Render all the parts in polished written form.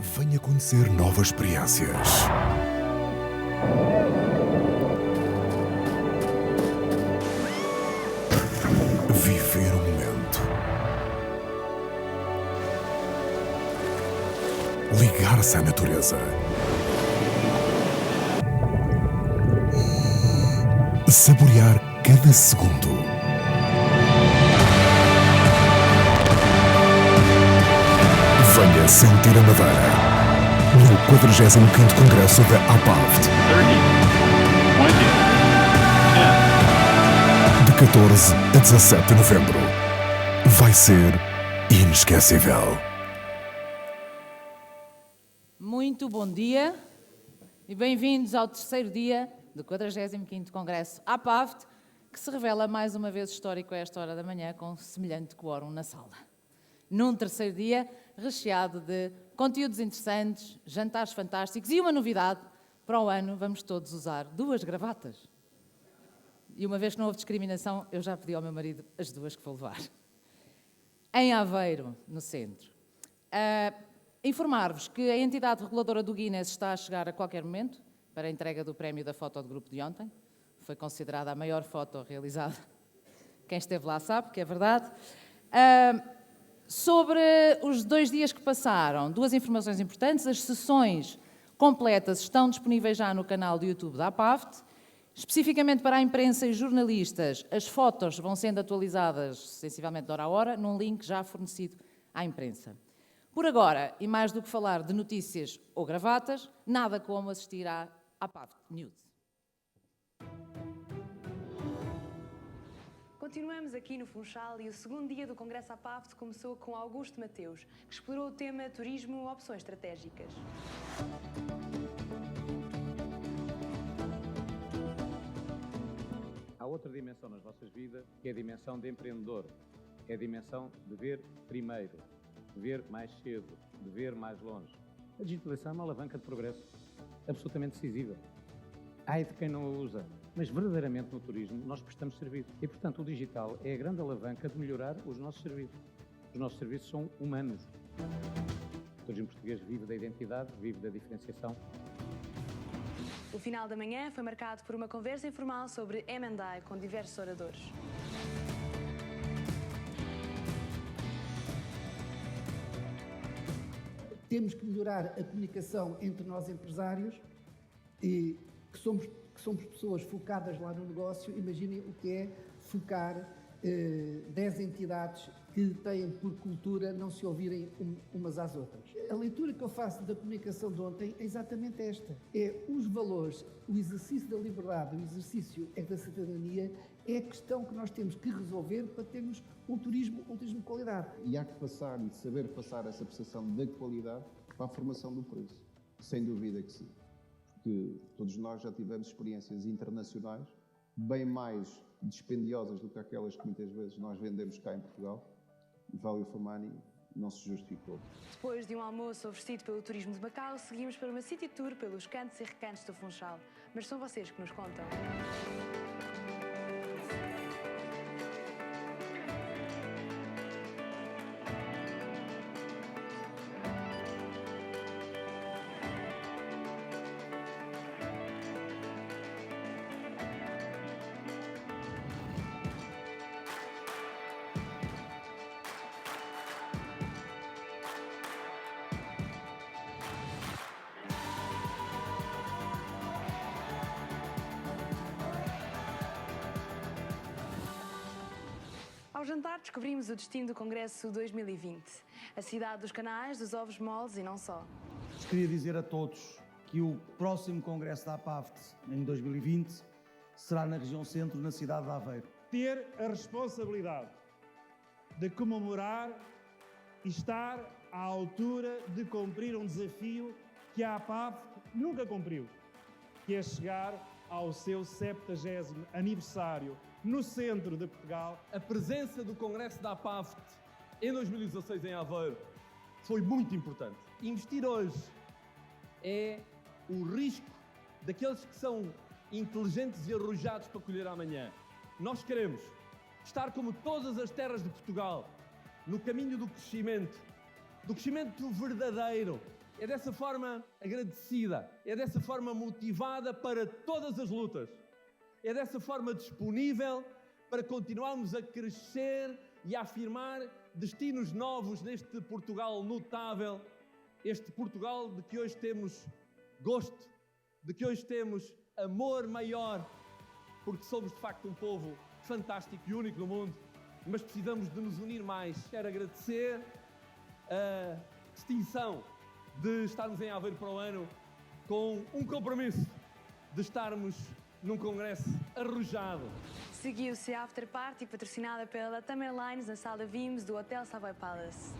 Venha conhecer novas experiências. Viver o momento. Ligar-se à natureza. Saborear cada segundo. Venha sentir a Madeira no 45º Congresso da APAVT. 30, 20, 10. De 14 a 17 de novembro. Vai ser inesquecível. Muito bom dia e bem-vindos ao terceiro dia do 45º Congresso APAVT, que se revela mais uma vez histórico a esta hora da manhã com semelhante quórum na sala. Num terceiro dia recheado de conteúdos interessantes, jantares fantásticos e uma novidade: para o ano vamos todos usar 2 gravatas. E uma vez que não houve discriminação, eu já pedi ao meu marido as 2 que vou levar. Em Aveiro, no centro. Informar-vos que a entidade reguladora do Guinness está a chegar a qualquer momento para a entrega do prémio da foto de grupo de ontem. Foi considerada a maior foto realizada. Quem esteve lá sabe que é verdade. Sobre os 2 dias que passaram, 2 informações importantes. As sessões completas estão disponíveis já no canal do YouTube da APAVT. Especificamente para a imprensa e jornalistas, as fotos vão sendo atualizadas sensivelmente de hora a hora, num link já fornecido à imprensa. Por agora, e mais do que falar de notícias ou gravatas, nada como assistir à APAVT News. Continuamos aqui no Funchal e o segundo dia do Congresso APAVT começou com Augusto Mateus, que explorou o tema Turismo, opções estratégicas. Há outra dimensão nas nossas vidas, que é a dimensão de empreendedor, é a dimensão de ver primeiro, de ver mais cedo, de ver mais longe. A digitalização é uma alavanca de progresso absolutamente decisiva. Ai de quem não a usa, mas verdadeiramente no turismo nós prestamos serviço. E, portanto, o digital é a grande alavanca de melhorar os nossos serviços. Os nossos serviços são humanos. O turismo português vive da identidade, vive da diferenciação. O final da manhã foi marcado por uma conversa informal sobre M&A com diversos oradores. Temos que melhorar a comunicação entre nós empresários e que somos pessoas focadas lá no negócio. Imaginem o que é focar 10 entidades que têm por cultura não se ouvirem umas às outras. A leitura que eu faço da comunicação de ontem é exatamente esta. É os valores, o exercício da liberdade, o exercício da cidadania, é a questão que nós temos que resolver para termos um turismo de qualidade. E há que passar e saber passar essa percepção da qualidade para a formação do preço. Sem dúvida que sim. Porque todos nós já tivemos experiências internacionais bem mais dispendiosas do que aquelas que muitas vezes nós vendemos cá em Portugal. E value for money não se justificou. Depois de um almoço oferecido pelo Turismo de Macau, seguimos para uma city tour pelos cantos e recantos do Funchal. Mas são vocês que nos contam. Ao jantar descobrimos o destino do Congresso 2020. A cidade dos canais, dos ovos moles e não só. Queria dizer a todos que o próximo Congresso da APAVT, em 2020, será na região centro, na cidade de Aveiro. Ter a responsabilidade de comemorar e estar à altura de cumprir um desafio que a APAVT nunca cumpriu, que é chegar ao seu 70º aniversário no centro de Portugal. A presença do Congresso da APAVT em 2016 em Aveiro foi muito importante. Investir hoje é o risco daqueles que são inteligentes e arrojados para colher amanhã. Nós queremos estar como todas as terras de Portugal, no caminho do crescimento verdadeiro, é dessa forma agradecida, é dessa forma motivada para todas as lutas, é dessa forma disponível para continuarmos a crescer e a afirmar destinos novos neste Portugal notável, este Portugal de que hoje temos gosto, de que hoje temos amor maior, porque somos de facto um povo fantástico e único no mundo, mas precisamos de nos unir mais. Quero agradecer a distinção de estarmos em Aveiro para o ano com um compromisso de estarmos num congresso arrojado. Seguiu-se a After Party patrocinada pela Latam Airlines na sala Vimes do Hotel Savoy Palace.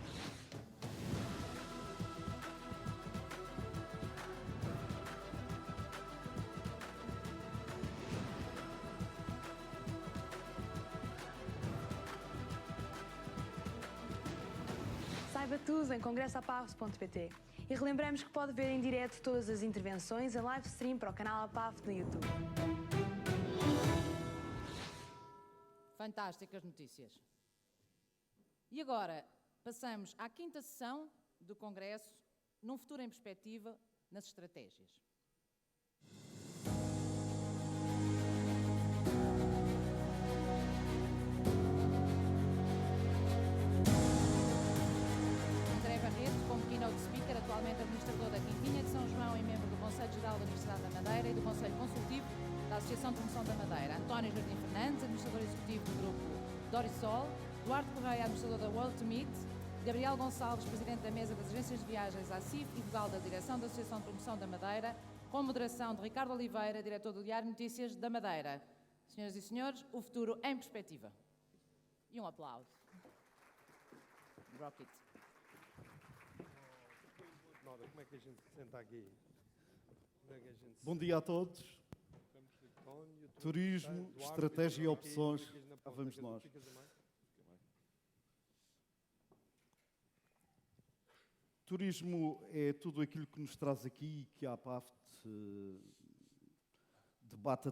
Saiba tudo em congressapavos.pt e relembramos que pode ver em direto todas as intervenções em live stream para o canal APAVT no YouTube. Fantásticas notícias. E agora, passamos à quinta sessão do Congresso, num futuro em perspectiva, nas estratégias. André Barreto, como keynote speaker, atualmente administrador da Quintinha de São João e membro do Conselho Geral da Universidade da Madeira e do Conselho Consultivo da Associação de Promoção da Madeira. António Jardim Fernandes, administrador executivo do grupo Dorisol. Duarte Correia, administrador da World to Meet. Gabriel Gonçalves, presidente da mesa das agências de viagens ACIF e vogal da direção da Associação de Promoção da Madeira, com moderação de Ricardo Oliveira, diretor do Diário Notícias da Madeira. Senhoras e senhores, o futuro em perspectiva. E um aplauso. Rocket. Como é que a gente se senta aqui? Bom dia a todos. Turismo, estratégia e opções. Lá vamos nós. Turismo é tudo aquilo que nos traz aqui e que a APAVT debate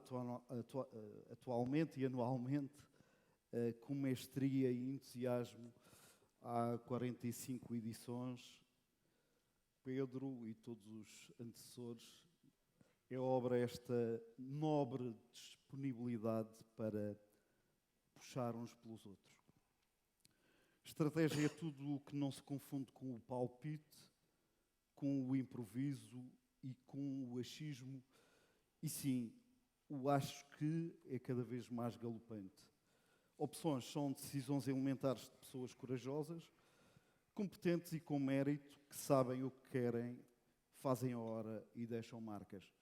atualmente e anualmente com mestria e entusiasmo há 45 edições. Pedro e todos os antecessores, é obra esta nobre disponibilidade para puxar uns pelos outros. Estratégia é tudo o que não se confunde com o palpite, com o improviso e com o achismo. E sim, o acho que é cada vez mais galopante. Opções são decisões elementares de pessoas corajosas, competentes e com mérito, que sabem o que querem, fazem a hora e deixam marcas.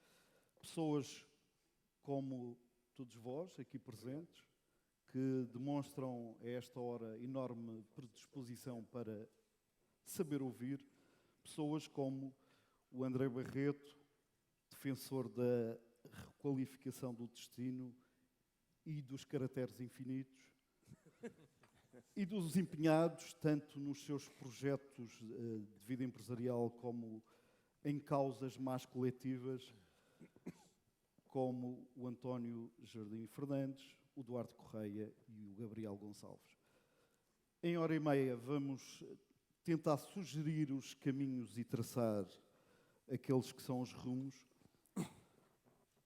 Pessoas como todos vós, aqui presentes, que demonstram a esta hora enorme predisposição para saber ouvir. Pessoas como o André Barreto, defensor da requalificação do destino e dos caracteres infinitos, e dos empenhados, tanto nos seus projetos de vida empresarial como em causas mais coletivas, como o António Jardim Fernandes, o Duarte Correia e o Gabriel Gonçalves. Em hora e meia vamos tentar sugerir os caminhos e traçar aqueles que são os rumos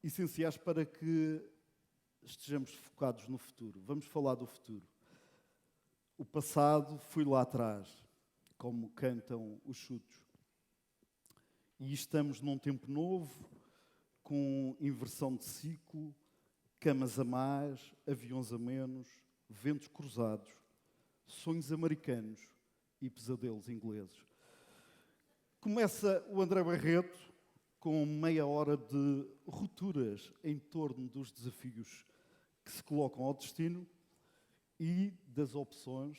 essenciais para que estejamos focados no futuro. Vamos falar do futuro. O passado foi lá atrás, como cantam os chutos. E estamos num tempo novo, com inversão de ciclo, camas a mais, aviões a menos, ventos cruzados, sonhos americanos e pesadelos ingleses. Começa o André Barreto com meia hora de rupturas em torno dos desafios que se colocam ao destino e das opções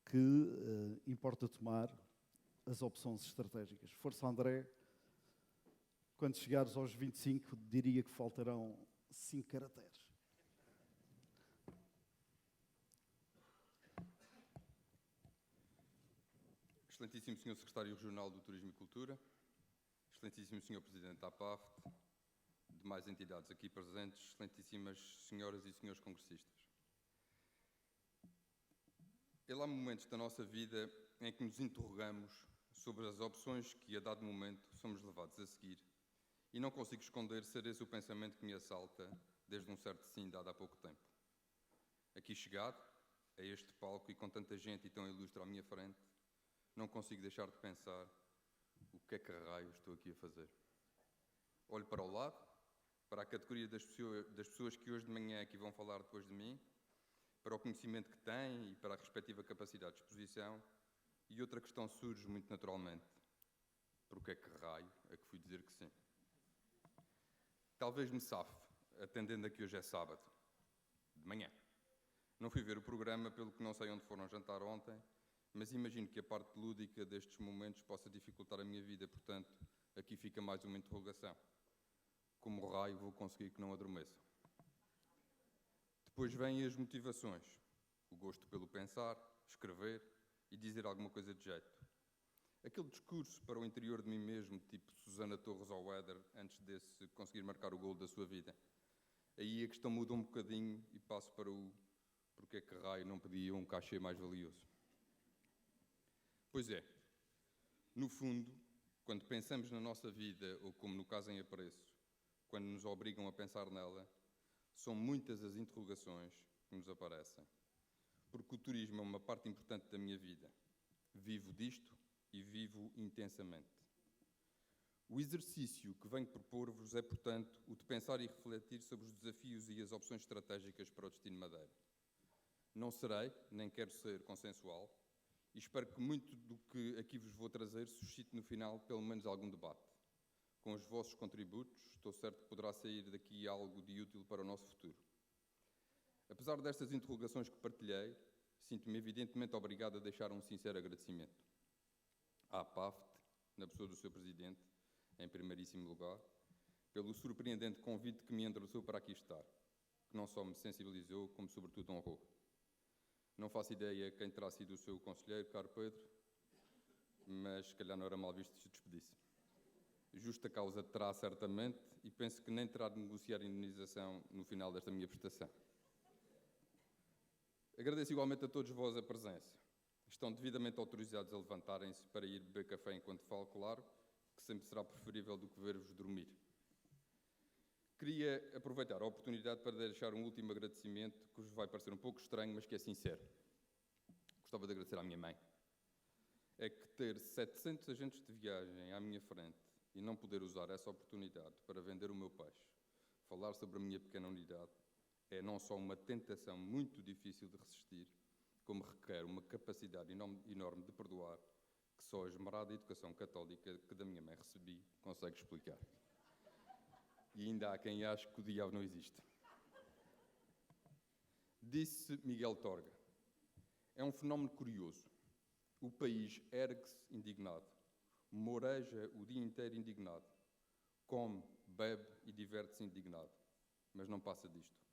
que importa tomar, as opções estratégicas. Força, André. Quando chegares aos 25, diria que faltarão 5 caracteres. Excelentíssimo Sr. Secretário Regional do Turismo e Cultura, Excelentíssimo Sr. Presidente da APAVT, demais entidades aqui presentes, excelentíssimas senhoras e senhores congressistas. Há momentos da nossa vida em que nos interrogamos sobre as opções que, a dado momento, somos levados a seguir, e não consigo esconder ser esse o pensamento que me assalta desde um certo sim dado há pouco tempo. Aqui chegado, a este palco e com tanta gente e tão ilustre à minha frente, não consigo deixar de pensar o que é que raio estou aqui a fazer. Olho para o lado, para a categoria das pessoas que hoje de manhã aqui vão falar depois de mim, para o conhecimento que têm e para a respectiva capacidade de exposição, e outra questão surge muito naturalmente. Por que é que raio é que fui dizer que sim? Talvez me safe, atendendo a que hoje é sábado, de manhã. Não fui ver o programa, pelo que não sei onde foram jantar ontem, mas imagino que a parte lúdica destes momentos possa dificultar a minha vida, portanto, aqui fica mais uma interrogação. Como raio vou conseguir que não adormeça? Depois vêm as motivações, o gosto pelo pensar, escrever e dizer alguma coisa de jeito. Aquele discurso para o interior de mim mesmo, tipo Susana Torres ao Éder, antes desse conseguir marcar o golo da sua vida. Aí a questão muda um bocadinho e passo para o porque é que raio não pedia um cachê mais valioso. Pois é, no fundo, quando pensamos na nossa vida, ou como no caso em apreço, quando nos obrigam a pensar nela, são muitas as interrogações que nos aparecem. Porque o turismo é uma parte importante da minha vida. Vivo disto e vivo intensamente. O exercício que venho propor-vos é, portanto, o de pensar e refletir sobre os desafios e as opções estratégicas para o destino Madeira. Não serei, nem quero ser, consensual, e espero que muito do que aqui vos vou trazer suscite no final pelo menos algum debate. Com os vossos contributos, estou certo que poderá sair daqui algo de útil para o nosso futuro. Apesar destas interrogações que partilhei, sinto-me evidentemente obrigado a deixar um sincero agradecimento à PAFT, na pessoa do seu presidente, em primeiríssimo lugar, pelo surpreendente convite que me endereçou para aqui estar, que não só me sensibilizou, como sobretudo honrou. Não faço ideia quem terá sido o seu conselheiro, caro Pedro, mas se calhar não era mal visto se despedisse. Justa causa terá certamente e penso que nem terá de negociar indenização no final desta minha prestação. Agradeço igualmente a todos vós a presença. Estão devidamente autorizados a levantarem-se para ir beber café enquanto falo, claro, que sempre será preferível do que ver-vos dormir. Queria aproveitar a oportunidade para deixar um último agradecimento que vos vai parecer um pouco estranho, mas que é sincero. Gostava de agradecer à minha mãe. É que ter 700 agentes de viagem à minha frente e não poder usar essa oportunidade para vender o meu peixe, falar sobre a minha pequena unidade, é não só uma tentação muito difícil de resistir, como requer uma capacidade enorme de perdoar, que só a esmerada educação católica que da minha mãe recebi consegue explicar. E ainda há quem ache que o diabo não existe. Disse Miguel Torga, é um fenómeno curioso. O país ergue-se indignado, moreja o dia inteiro indignado, come, bebe e diverte-se indignado, mas não passa disto.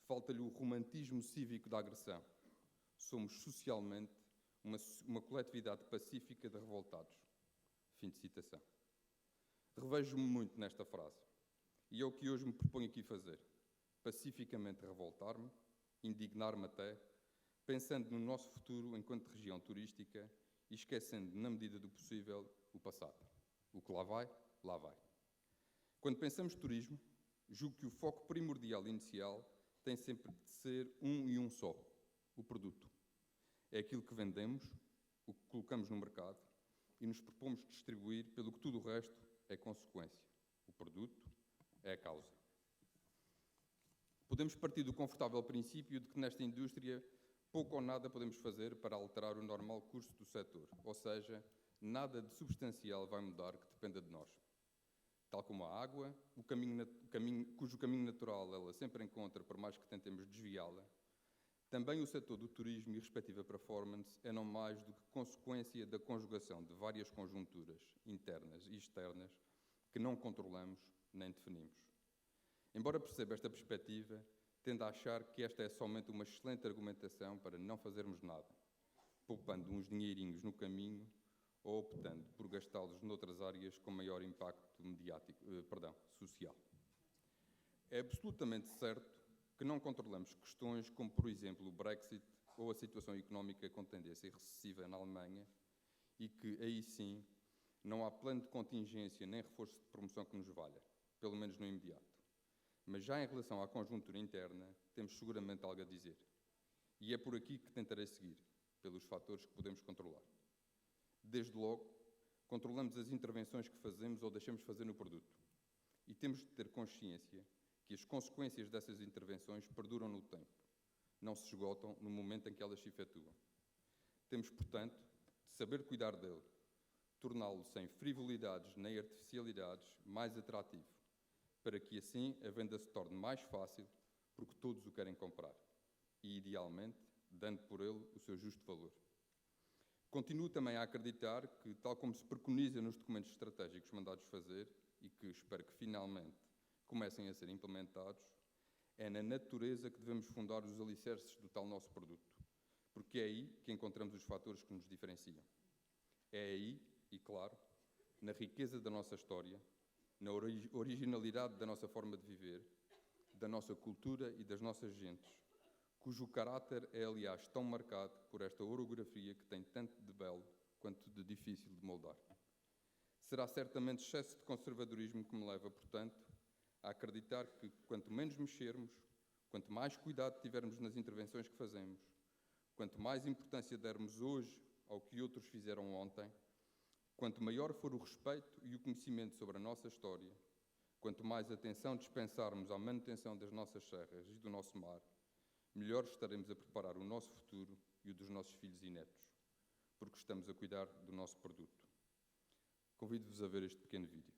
Falta-lhe o romantismo cívico da agressão. Somos socialmente uma coletividade pacífica de revoltados. Fim de citação. Revejo-me muito nesta frase. E é o que hoje me proponho aqui fazer. Pacificamente revoltar-me, indignar-me até, pensando no nosso futuro enquanto região turística e esquecendo, na medida do possível, o passado. O que lá vai, lá vai. Quando pensamos turismo, julgo que o foco primordial e inicial tem sempre de ser um e um só, o produto. É aquilo que vendemos, o que colocamos no mercado e nos propomos distribuir, pelo que tudo o resto é consequência. O produto é a causa. Podemos partir do confortável princípio de que nesta indústria pouco ou nada podemos fazer para alterar o normal curso do setor, ou seja, nada de substancial vai mudar que dependa de nós. Tal como a água, cujo caminho natural ela sempre encontra, por mais que tentemos desviá-la, também o setor do turismo e respectiva performance é não mais do que consequência da conjugação de várias conjunturas internas e externas que não controlamos nem definimos. Embora perceba esta perspectiva, tendo a achar que esta é somente uma excelente argumentação para não fazermos nada, poupando uns dinheirinhos no caminho ou optando por gastá-los noutras áreas com maior impacto social. É absolutamente certo que não controlamos questões como, por exemplo, o Brexit ou a situação económica com tendência recessiva na Alemanha e que, aí sim, não há plano de contingência nem reforço de promoção que nos valha, pelo menos no imediato. Mas já em relação à conjuntura interna, temos seguramente algo a dizer. E é por aqui que tentarei seguir, pelos fatores que podemos controlar. Desde logo, controlamos as intervenções que fazemos ou deixamos fazer no produto. E temos de ter consciência que as consequências dessas intervenções perduram no tempo, não se esgotam no momento em que elas se efetuam. Temos, portanto, de saber cuidar dele, torná-lo sem frivolidades nem artificialidades mais atrativo, para que assim a venda se torne mais fácil, porque todos o querem comprar, e idealmente dando por ele o seu justo valor. Continuo também a acreditar que, tal como se preconiza nos documentos estratégicos mandados fazer, e que espero que finalmente comecem a ser implementados, é na natureza que devemos fundar os alicerces do tal nosso produto, porque é aí que encontramos os fatores que nos diferenciam. É aí, e claro, na riqueza da nossa história, na originalidade da nossa forma de viver, da nossa cultura e das nossas gentes, cujo caráter é, aliás, tão marcado por esta orografia que tem tanto de belo quanto de difícil de moldar. Será certamente excesso de conservadorismo que me leva, portanto, a acreditar que, quanto menos mexermos, quanto mais cuidado tivermos nas intervenções que fazemos, quanto mais importância dermos hoje ao que outros fizeram ontem, quanto maior for o respeito e o conhecimento sobre a nossa história, quanto mais atenção dispensarmos à manutenção das nossas serras e do nosso mar, melhor estaremos a preparar o nosso futuro e o dos nossos filhos e netos, porque estamos a cuidar do nosso produto. Convido-vos a ver este pequeno vídeo.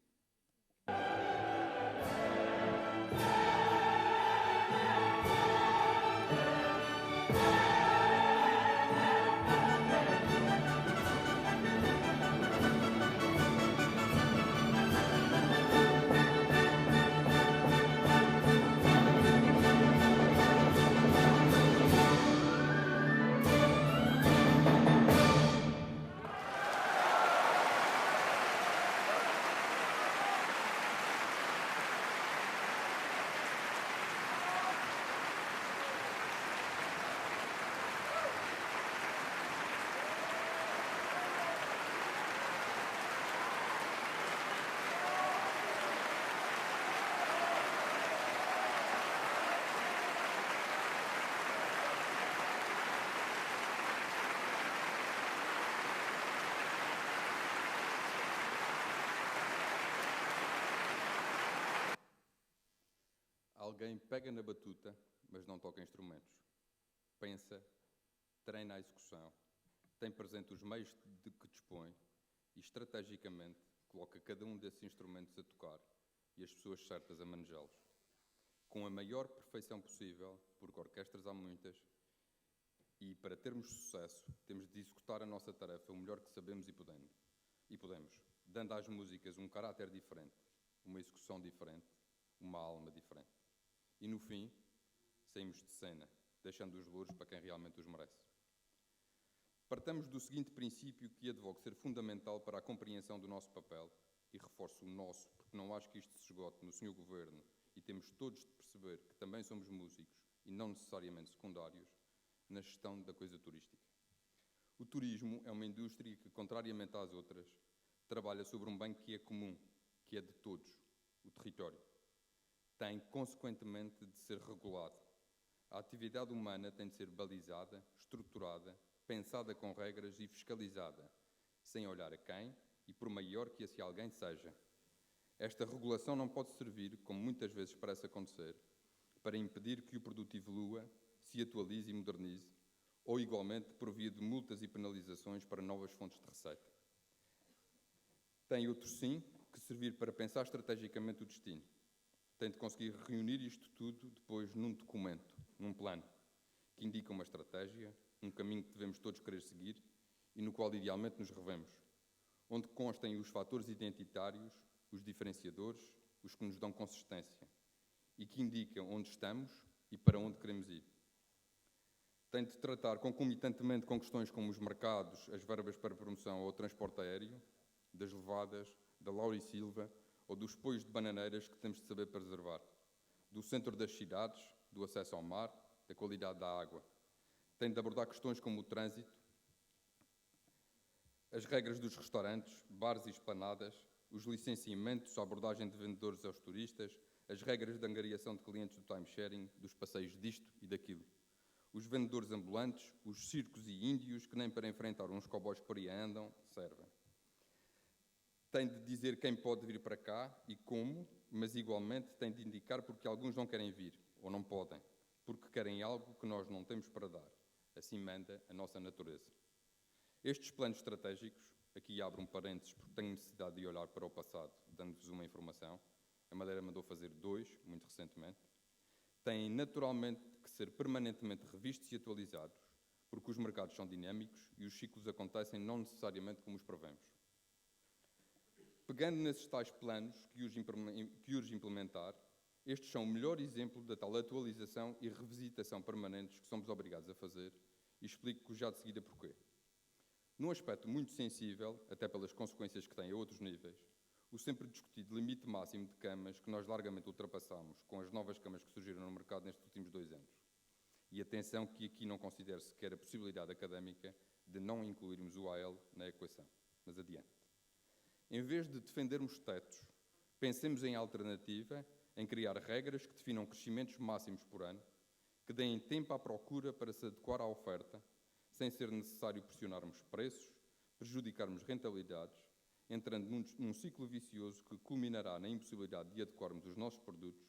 Alguém pega na batuta, mas não toca instrumentos. Pensa, treina a execução, tem presente os meios de que dispõe e, estrategicamente, coloca cada um desses instrumentos a tocar e as pessoas certas a manejá-los. Com a maior perfeição possível, porque orquestras há muitas, e para termos sucesso, temos de executar a nossa tarefa o melhor que sabemos e podemos, dando às músicas um caráter diferente, uma execução diferente, uma alma diferente. E, no fim, saímos de cena, deixando os louros para quem realmente os merece. Partamos do seguinte princípio que advogo ser fundamental para a compreensão do nosso papel, e reforço o nosso, porque não acho que isto se esgote no Sr. Governo, e temos todos de perceber que também somos músicos, e não necessariamente secundários, na gestão da coisa turística. O turismo é uma indústria que, contrariamente às outras, trabalha sobre um bem que é comum, que é de todos, o território. Tem, consequentemente, de ser regulado. A atividade humana tem de ser balizada, estruturada, pensada com regras e fiscalizada, sem olhar a quem e por maior que esse alguém seja. Esta regulação não pode servir, como muitas vezes parece acontecer, para impedir que o produto evolua, se atualize e modernize, ou, igualmente, por via de multas e penalizações para novas fontes de receita. Tem outro, sim, que servir para pensar estrategicamente o destino. Tem de conseguir reunir isto tudo depois num documento, num plano, que indica uma estratégia, um caminho que devemos todos querer seguir e no qual idealmente nos revemos, onde constem os fatores identitários, os diferenciadores, os que nos dão consistência e que indicam onde estamos e para onde queremos ir. Tem de tratar concomitantemente com questões como os mercados, as verbas para promoção ou o transporte aéreo, das levadas, da Laura e Silva, ou dos poios de bananeiras que temos de saber preservar, do centro das cidades, do acesso ao mar, da qualidade da água. Tem de abordar questões como o trânsito, As regras dos restaurantes, bares e esplanadas, os licenciamentos, a abordagem de vendedores aos turistas, as regras de angariação de clientes do time-sharing, dos passeios disto e daquilo. Os vendedores ambulantes, os circos e índios, que nem para enfrentar uns cowboys que por aí andam, servem. Tem de dizer quem pode vir para cá e como, mas igualmente tem de indicar porque alguns não querem vir, ou não podem, porque querem algo que nós não temos para dar. Assim manda a nossa natureza. Estes planos estratégicos, aqui abro um parênteses porque tenho necessidade de olhar para o passado, dando-vos uma informação. A Madeira mandou fazer 2, muito recentemente. Têm naturalmente que ser permanentemente revistos e atualizados, porque os mercados são dinâmicos e os ciclos acontecem não necessariamente como os prevemos. Pegando nesses tais planos que urge implementar, estes são o melhor exemplo da tal atualização e revisitação permanentes que somos obrigados a fazer, e explico já de seguida porquê. Num aspecto muito sensível, até pelas consequências que tem a outros níveis, o sempre discutido limite máximo de camas que nós largamente ultrapassamos com as novas camas que surgiram no mercado nestes últimos 2 anos. E atenção que aqui não considero sequer a possibilidade académica de não incluirmos o AL na equação. Mas adiante. Em vez de defendermos tetos, pensemos em alternativa, em criar regras que definam crescimentos máximos por ano, que deem tempo à procura para se adequar à oferta, sem ser necessário pressionarmos preços, prejudicarmos rentabilidades, entrando num ciclo vicioso que culminará na impossibilidade de adequarmos os nossos produtos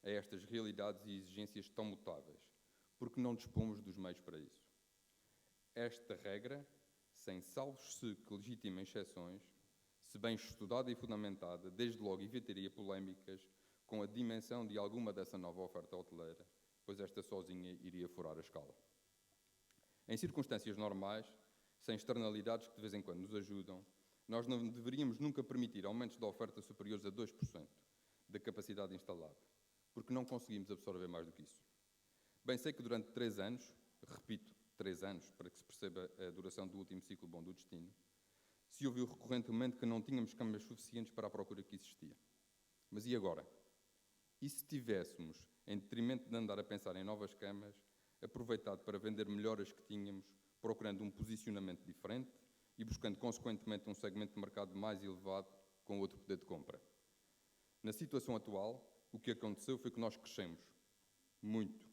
a estas realidades e exigências tão mutáveis, porque não dispomos dos meios para isso. Esta regra, sem salvos se que legitimem exceções, se bem estudada e fundamentada, desde logo evitaria polémicas com a dimensão de alguma dessa nova oferta hoteleira, pois esta sozinha iria furar a escala. Em circunstâncias normais, sem externalidades que de vez em quando nos ajudam, nós não deveríamos nunca permitir aumentos da oferta superiores a 2% da capacidade instalada, porque não conseguimos absorver mais do que isso. Bem sei que durante 3 anos, repito, 3 anos, para que se perceba a duração do último ciclo bom do destino, se ouviu recorrentemente que não tínhamos camas suficientes para a procura que existia. Mas e agora? E se tivéssemos, em detrimento de andar a pensar em novas camas, aproveitado para vender melhor as que tínhamos, procurando um posicionamento diferente e buscando, consequentemente, um segmento de mercado mais elevado com outro poder de compra? Na situação atual, o que aconteceu foi que nós crescemos muito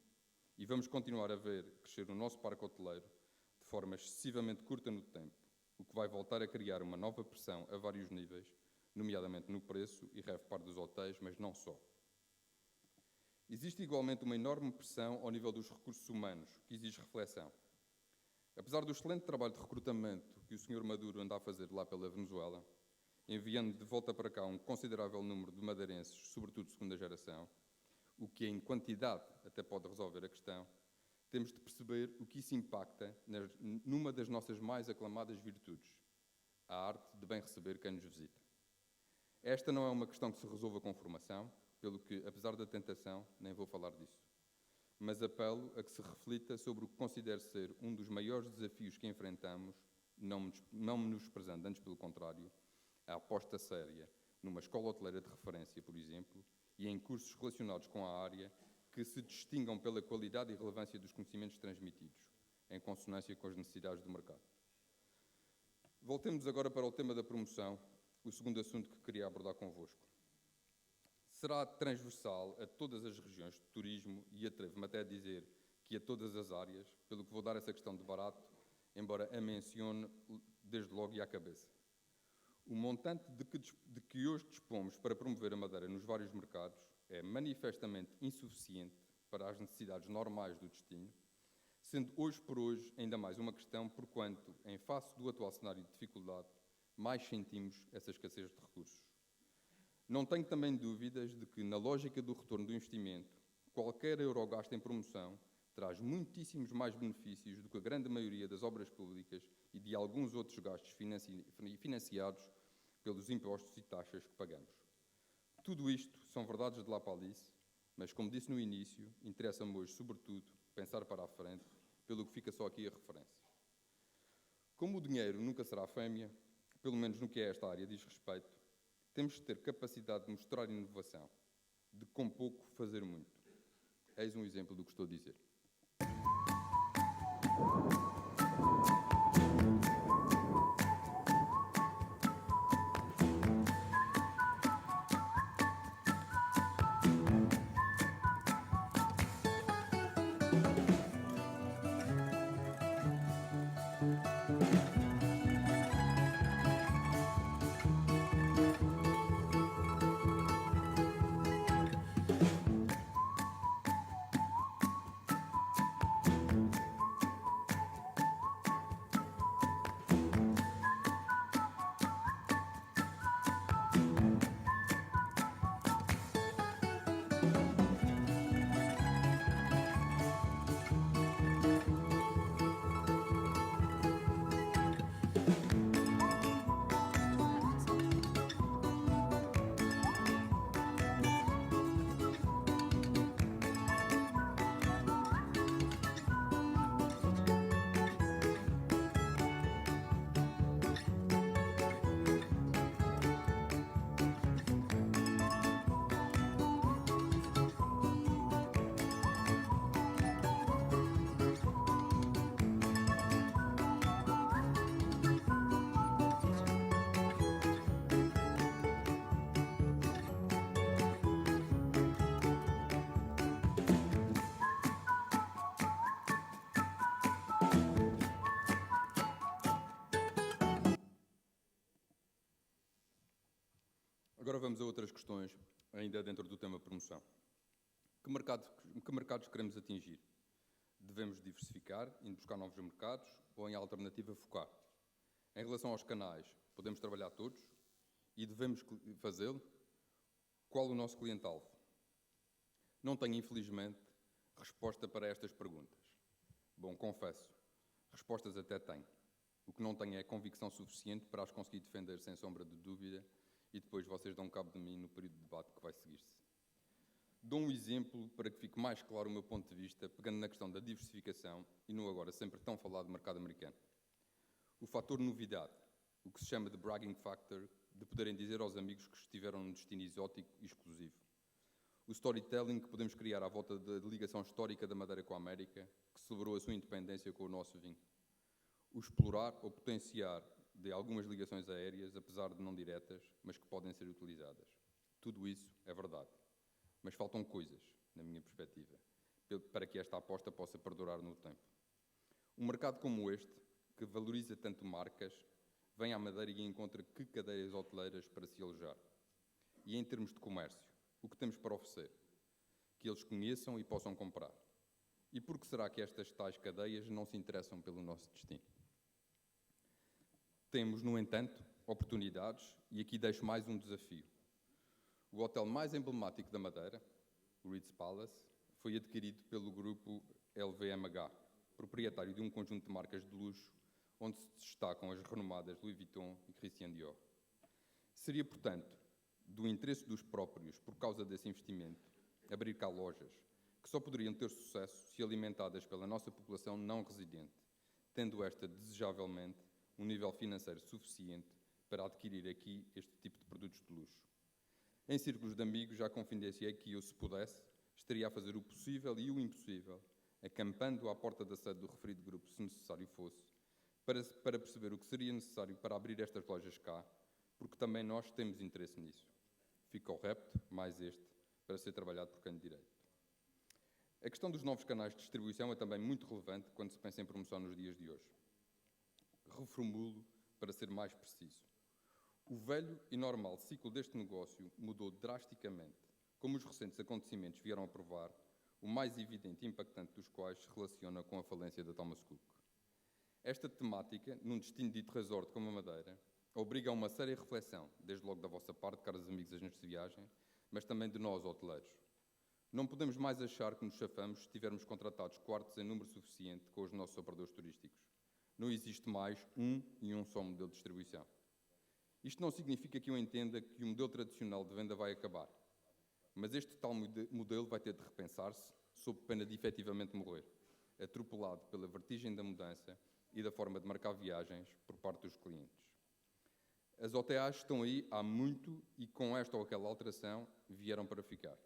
e vamos continuar a ver crescer o nosso parque hoteleiro de forma excessivamente curta no tempo, o que vai voltar a criar uma nova pressão a vários níveis, nomeadamente no preço e RevPAR dos hotéis, mas não só. Existe igualmente uma enorme pressão ao nível dos recursos humanos, que exige reflexão. Apesar do excelente trabalho de recrutamento que o Sr. Maduro anda a fazer lá pela Venezuela, enviando de volta para cá um considerável número de madeirenses, sobretudo de segunda geração, o que em quantidade até pode resolver a questão, temos de perceber o que isso impacta numa das nossas mais aclamadas virtudes, a arte de bem receber quem nos visita. Esta não é uma questão que se resolva com formação, pelo que, apesar da tentação, nem vou falar disso. Mas apelo a que se reflita sobre o que considero ser um dos maiores desafios que enfrentamos, não menosprezando, antes pelo contrário, a aposta séria numa escola hoteleira de referência, por exemplo, e em cursos relacionados com a área que se distingam pela qualidade e relevância dos conhecimentos transmitidos, em consonância com as necessidades do mercado. Voltemos agora para o tema da promoção, o segundo assunto que queria abordar convosco. Será transversal a todas as regiões de turismo e atrevo-me até a dizer que a todas as áreas, pelo que vou dar essa questão de barato, embora a mencione desde logo e à cabeça. O montante de que hoje dispomos para promover a Madeira nos vários mercados é manifestamente insuficiente para as necessidades normais do destino, sendo hoje por hoje ainda mais uma questão porquanto, em face do atual cenário de dificuldade, mais sentimos essa escassez de recursos. Não tenho também dúvidas de que, na lógica do retorno do investimento, qualquer euro gasto em promoção traz muitíssimos mais benefícios do que a grande maioria das obras públicas e de alguns outros gastos financiados pelos impostos e taxas que pagamos. Tudo isto são verdades de lá para Alice, mas, como disse no início, interessa-me hoje, sobretudo, pensar para a frente, pelo que fica só aqui a referência. Como o dinheiro nunca será fêmea, pelo menos no que a esta área diz respeito, temos de ter capacidade de mostrar inovação, de com pouco fazer muito. Eis um exemplo do que estou a dizer. Agora vamos a outras questões, ainda dentro do tema promoção. Que mercados queremos atingir? Devemos diversificar, indo buscar novos mercados, ou em alternativa focar? Em relação aos canais, podemos trabalhar todos e devemos fazê-lo? Qual o nosso cliente-alvo? Não tenho, infelizmente, resposta para estas perguntas. Bom, confesso, respostas até tenho. O que não tenho é convicção suficiente para as conseguir defender sem sombra de dúvida e depois vocês dão cabo de mim no período de debate que vai seguir-se. Dou um exemplo para que fique mais claro o meu ponto de vista, pegando na questão da diversificação e no agora sempre tão falado mercado americano. O fator novidade, o que se chama de bragging factor, de poderem dizer aos amigos que estiveram num destino exótico e exclusivo. O storytelling que podemos criar à volta da ligação histórica da Madeira com a América, que celebrou a sua independência com o nosso vinho. O explorar ou potenciar de algumas ligações aéreas, apesar de não diretas, mas que podem ser utilizadas. Tudo isso é verdade. Mas faltam coisas, na minha perspectiva, para que esta aposta possa perdurar no tempo. Um mercado como este, que valoriza tanto marcas, vem à Madeira e encontra que cadeias hoteleiras para se alojar. E em termos de comércio, o que temos para oferecer? Que eles conheçam e possam comprar. E por que será que estas tais cadeias não se interessam pelo nosso destino? Temos, no entanto, oportunidades, e aqui deixo mais um desafio. O hotel mais emblemático da Madeira, o Ritz Palace, foi adquirido pelo grupo LVMH, proprietário de um conjunto de marcas de luxo, onde se destacam as renomadas Louis Vuitton e Christian Dior. Seria, portanto, do interesse dos próprios, por causa desse investimento, abrir cá lojas, que só poderiam ter sucesso se alimentadas pela nossa população não residente, tendo esta, desejavelmente, um nível financeiro suficiente para adquirir aqui este tipo de produtos de luxo. Em círculos de amigos já confidenciei que eu, se pudesse, estaria a fazer o possível e o impossível, acampando à porta da sede do referido grupo, se necessário fosse, para perceber o que seria necessário para abrir estas lojas cá, porque também nós temos interesse nisso. Fica o repto, mais este, para ser trabalhado por quem de direito. A questão dos novos canais de distribuição é também muito relevante quando se pensa em promoção nos dias de hoje. Reformulo para ser mais preciso. O velho e normal ciclo deste negócio mudou drasticamente, como os recentes acontecimentos vieram a provar, o mais evidente e impactante dos quais se relaciona com a falência da Thomas Cook. Esta temática, num destino dito resort como a Madeira, obriga a uma séria reflexão, desde logo da vossa parte, caros amigos agentes de viagem, mas também de nós, hoteleiros. Não podemos mais achar que nos chafamos se tivermos contratados quartos em número suficiente com os nossos operadores turísticos. Não existe mais um e um só modelo de distribuição. Isto não significa que eu entenda que o modelo tradicional de venda vai acabar, mas este tal modelo vai ter de repensar-se sob pena de efetivamente morrer, atropelado pela vertigem da mudança e da forma de marcar viagens por parte dos clientes. As OTAs estão aí há muito e com esta ou aquela alteração vieram para ficar.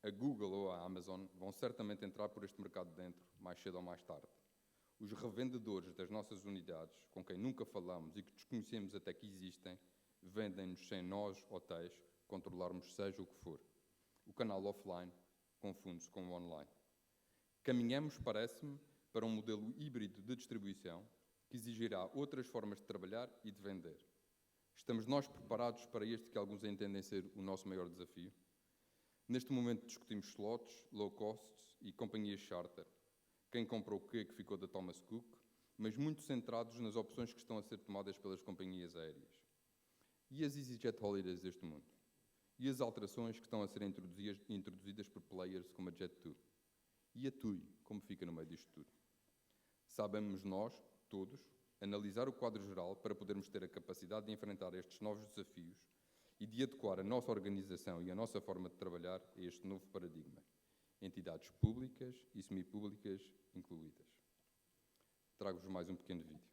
A Google ou a Amazon vão certamente entrar por este mercado dentro, mais cedo ou mais tarde. Os revendedores das nossas unidades, com quem nunca falamos e que desconhecemos até que existem, vendem-nos sem nós, hotéis, controlarmos seja o que for. O canal offline confunde-se com o online. Caminhamos, parece-me, para um modelo híbrido de distribuição que exigirá outras formas de trabalhar e de vender. Estamos nós preparados para este que alguns entendem ser o nosso maior desafio? Neste momento discutimos slots, low costs e companhias charter. Quem comprou o que ficou da Thomas Cook, mas muito centrados nas opções que estão a ser tomadas pelas companhias aéreas. E as EasyJet Holidays deste mundo? E as alterações que estão a ser introduzidas por players como a Jet2? E a TUI, como fica no meio disto tudo? Sabemos nós, todos, analisar o quadro geral para podermos ter a capacidade de enfrentar estes novos desafios e de adequar a nossa organização e a nossa forma de trabalhar a este novo paradigma. Entidades públicas e semipúblicas incluídas. Trago-vos mais um pequeno vídeo.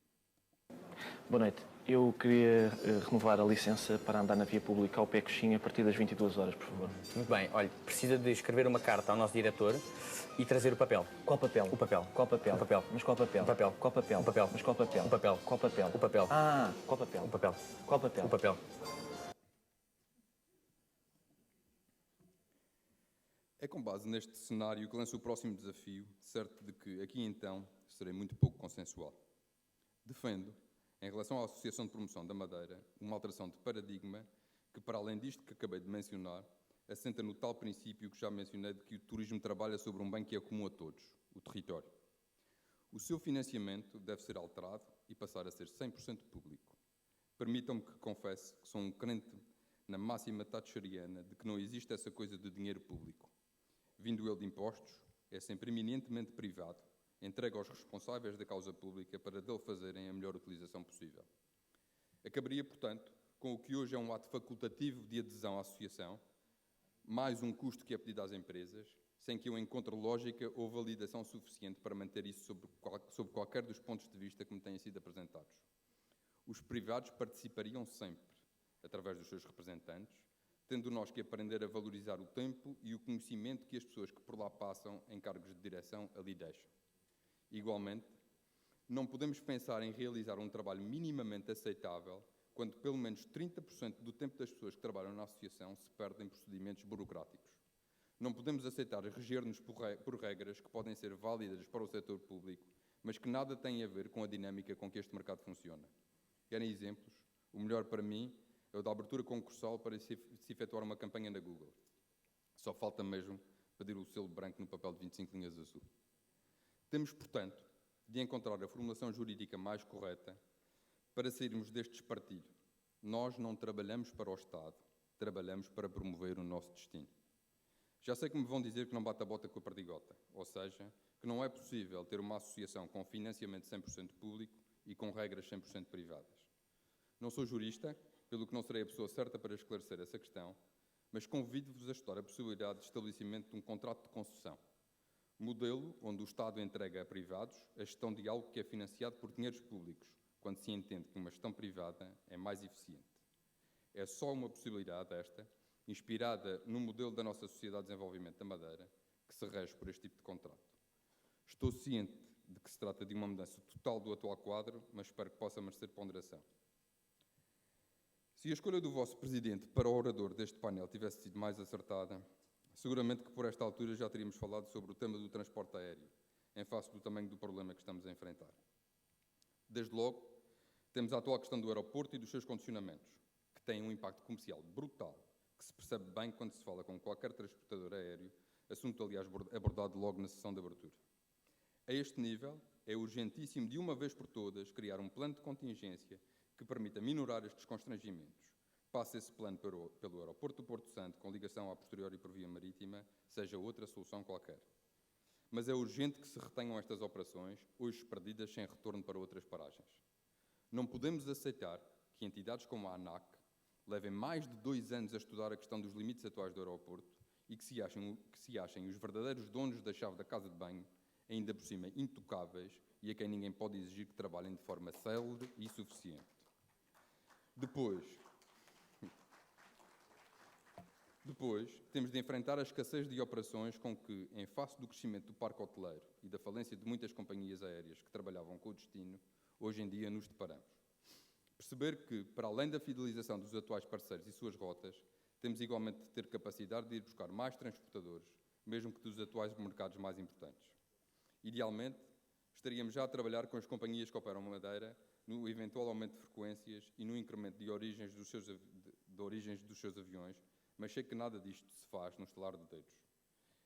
Boa noite. Eu queria renovar a licença para andar na via pública ao pé coxinha a partir das 22 horas, por favor. Muito bem. Olha, precisa de escrever uma carta ao nosso diretor e trazer o papel. Qual papel? O papel. Qual papel? O papel. Mas qual papel? O papel. Qual papel? O papel. Mas qual papel? O papel. Qual papel? O papel. Ah, qual papel? O papel. Qual papel? O papel. É com base neste cenário que lanço o próximo desafio, certo de que aqui então serei muito pouco consensual. Defendo, em relação à Associação de Promoção da Madeira, uma alteração de paradigma que, para além disto que acabei de mencionar, assenta no tal princípio que já mencionei de que o turismo trabalha sobre um bem que é comum a todos, o território. O seu financiamento deve ser alterado e passar a ser 100% público. Permitam-me que confesse que sou um crente na máxima thatcheriana de que não existe essa coisa de dinheiro público. Vindo ele de impostos, é sempre eminentemente privado, entregue aos responsáveis da causa pública para dele fazerem a melhor utilização possível. Acabaria, portanto, com o que hoje é um ato facultativo de adesão à associação, mais um custo que é pedido às empresas, sem que eu encontre lógica ou validação suficiente para manter isso sob qualquer dos pontos de vista que me tenham sido apresentados. Os privados participariam sempre, através dos seus representantes, tendo nós que aprender a valorizar o tempo e o conhecimento que as pessoas que por lá passam em cargos de direção ali deixam. Igualmente, não podemos pensar em realizar um trabalho minimamente aceitável quando pelo menos 30% do tempo das pessoas que trabalham na associação se perdem em procedimentos burocráticos. Não podemos aceitar reger-nos por regras que podem ser válidas para o setor público, mas que nada têm a ver com a dinâmica com que este mercado funciona. Querem exemplos? O melhor para mim é o da abertura concursal para se efetuar uma campanha na Google. Só falta mesmo pedir o selo branco no papel de 25 linhas azul. Temos, portanto, de encontrar a formulação jurídica mais correta para sairmos deste espartilho. Nós não trabalhamos para o Estado, trabalhamos para promover o nosso destino. Já sei que me vão dizer que não bate a bota com a perdigota, ou seja, que não é possível ter uma associação com financiamento 100% público e com regras 100% privadas. Não sou jurista, pelo que não serei a pessoa certa para esclarecer essa questão, mas convido-vos a estudar a possibilidade de estabelecimento de um contrato de concessão, modelo onde o Estado entrega a privados a gestão de algo que é financiado por dinheiros públicos, quando se entende que uma gestão privada é mais eficiente. É só uma possibilidade esta, inspirada no modelo da nossa Sociedade de Desenvolvimento da Madeira, que se rege por este tipo de contrato. Estou ciente de que se trata de uma mudança total do atual quadro, mas espero que possa merecer ponderação. Se a escolha do vosso Presidente para o orador deste painel tivesse sido mais acertada, seguramente que por esta altura já teríamos falado sobre o tema do transporte aéreo, em face do tamanho do problema que estamos a enfrentar. Desde logo, temos a atual questão do aeroporto e dos seus condicionamentos, que têm um impacto comercial brutal, que se percebe bem quando se fala com qualquer transportador aéreo, assunto, aliás, abordado logo na sessão de abertura. A este nível, é urgentíssimo, de uma vez por todas, criar um plano de contingência que permita minorar estes constrangimentos. Passe esse plano pelo aeroporto do Porto Santo, com ligação à posteriori por via marítima, seja outra solução qualquer. Mas é urgente que se retenham estas operações, hoje perdidas sem retorno para outras paragens. Não podemos aceitar que entidades como a ANAC levem mais de 2 anos a estudar a questão dos limites atuais do aeroporto e que se achem os verdadeiros donos da chave da casa de banho, ainda por cima intocáveis, e a quem ninguém pode exigir que trabalhem de forma célere e suficiente. Depois, temos de enfrentar a escassez de operações com que, em face do crescimento do parque hoteleiro e da falência de muitas companhias aéreas que trabalhavam com o destino, hoje em dia nos deparamos. Perceber que, para além da fidelização dos atuais parceiros e suas rotas, temos igualmente de ter capacidade de ir buscar mais transportadores, mesmo que dos atuais mercados mais importantes. Idealmente, estaríamos já a trabalhar com as companhias que operam Madeira no eventual aumento de frequências e no incremento de origens dos seus aviões, mas sei que nada disto se faz no estalar de dedos.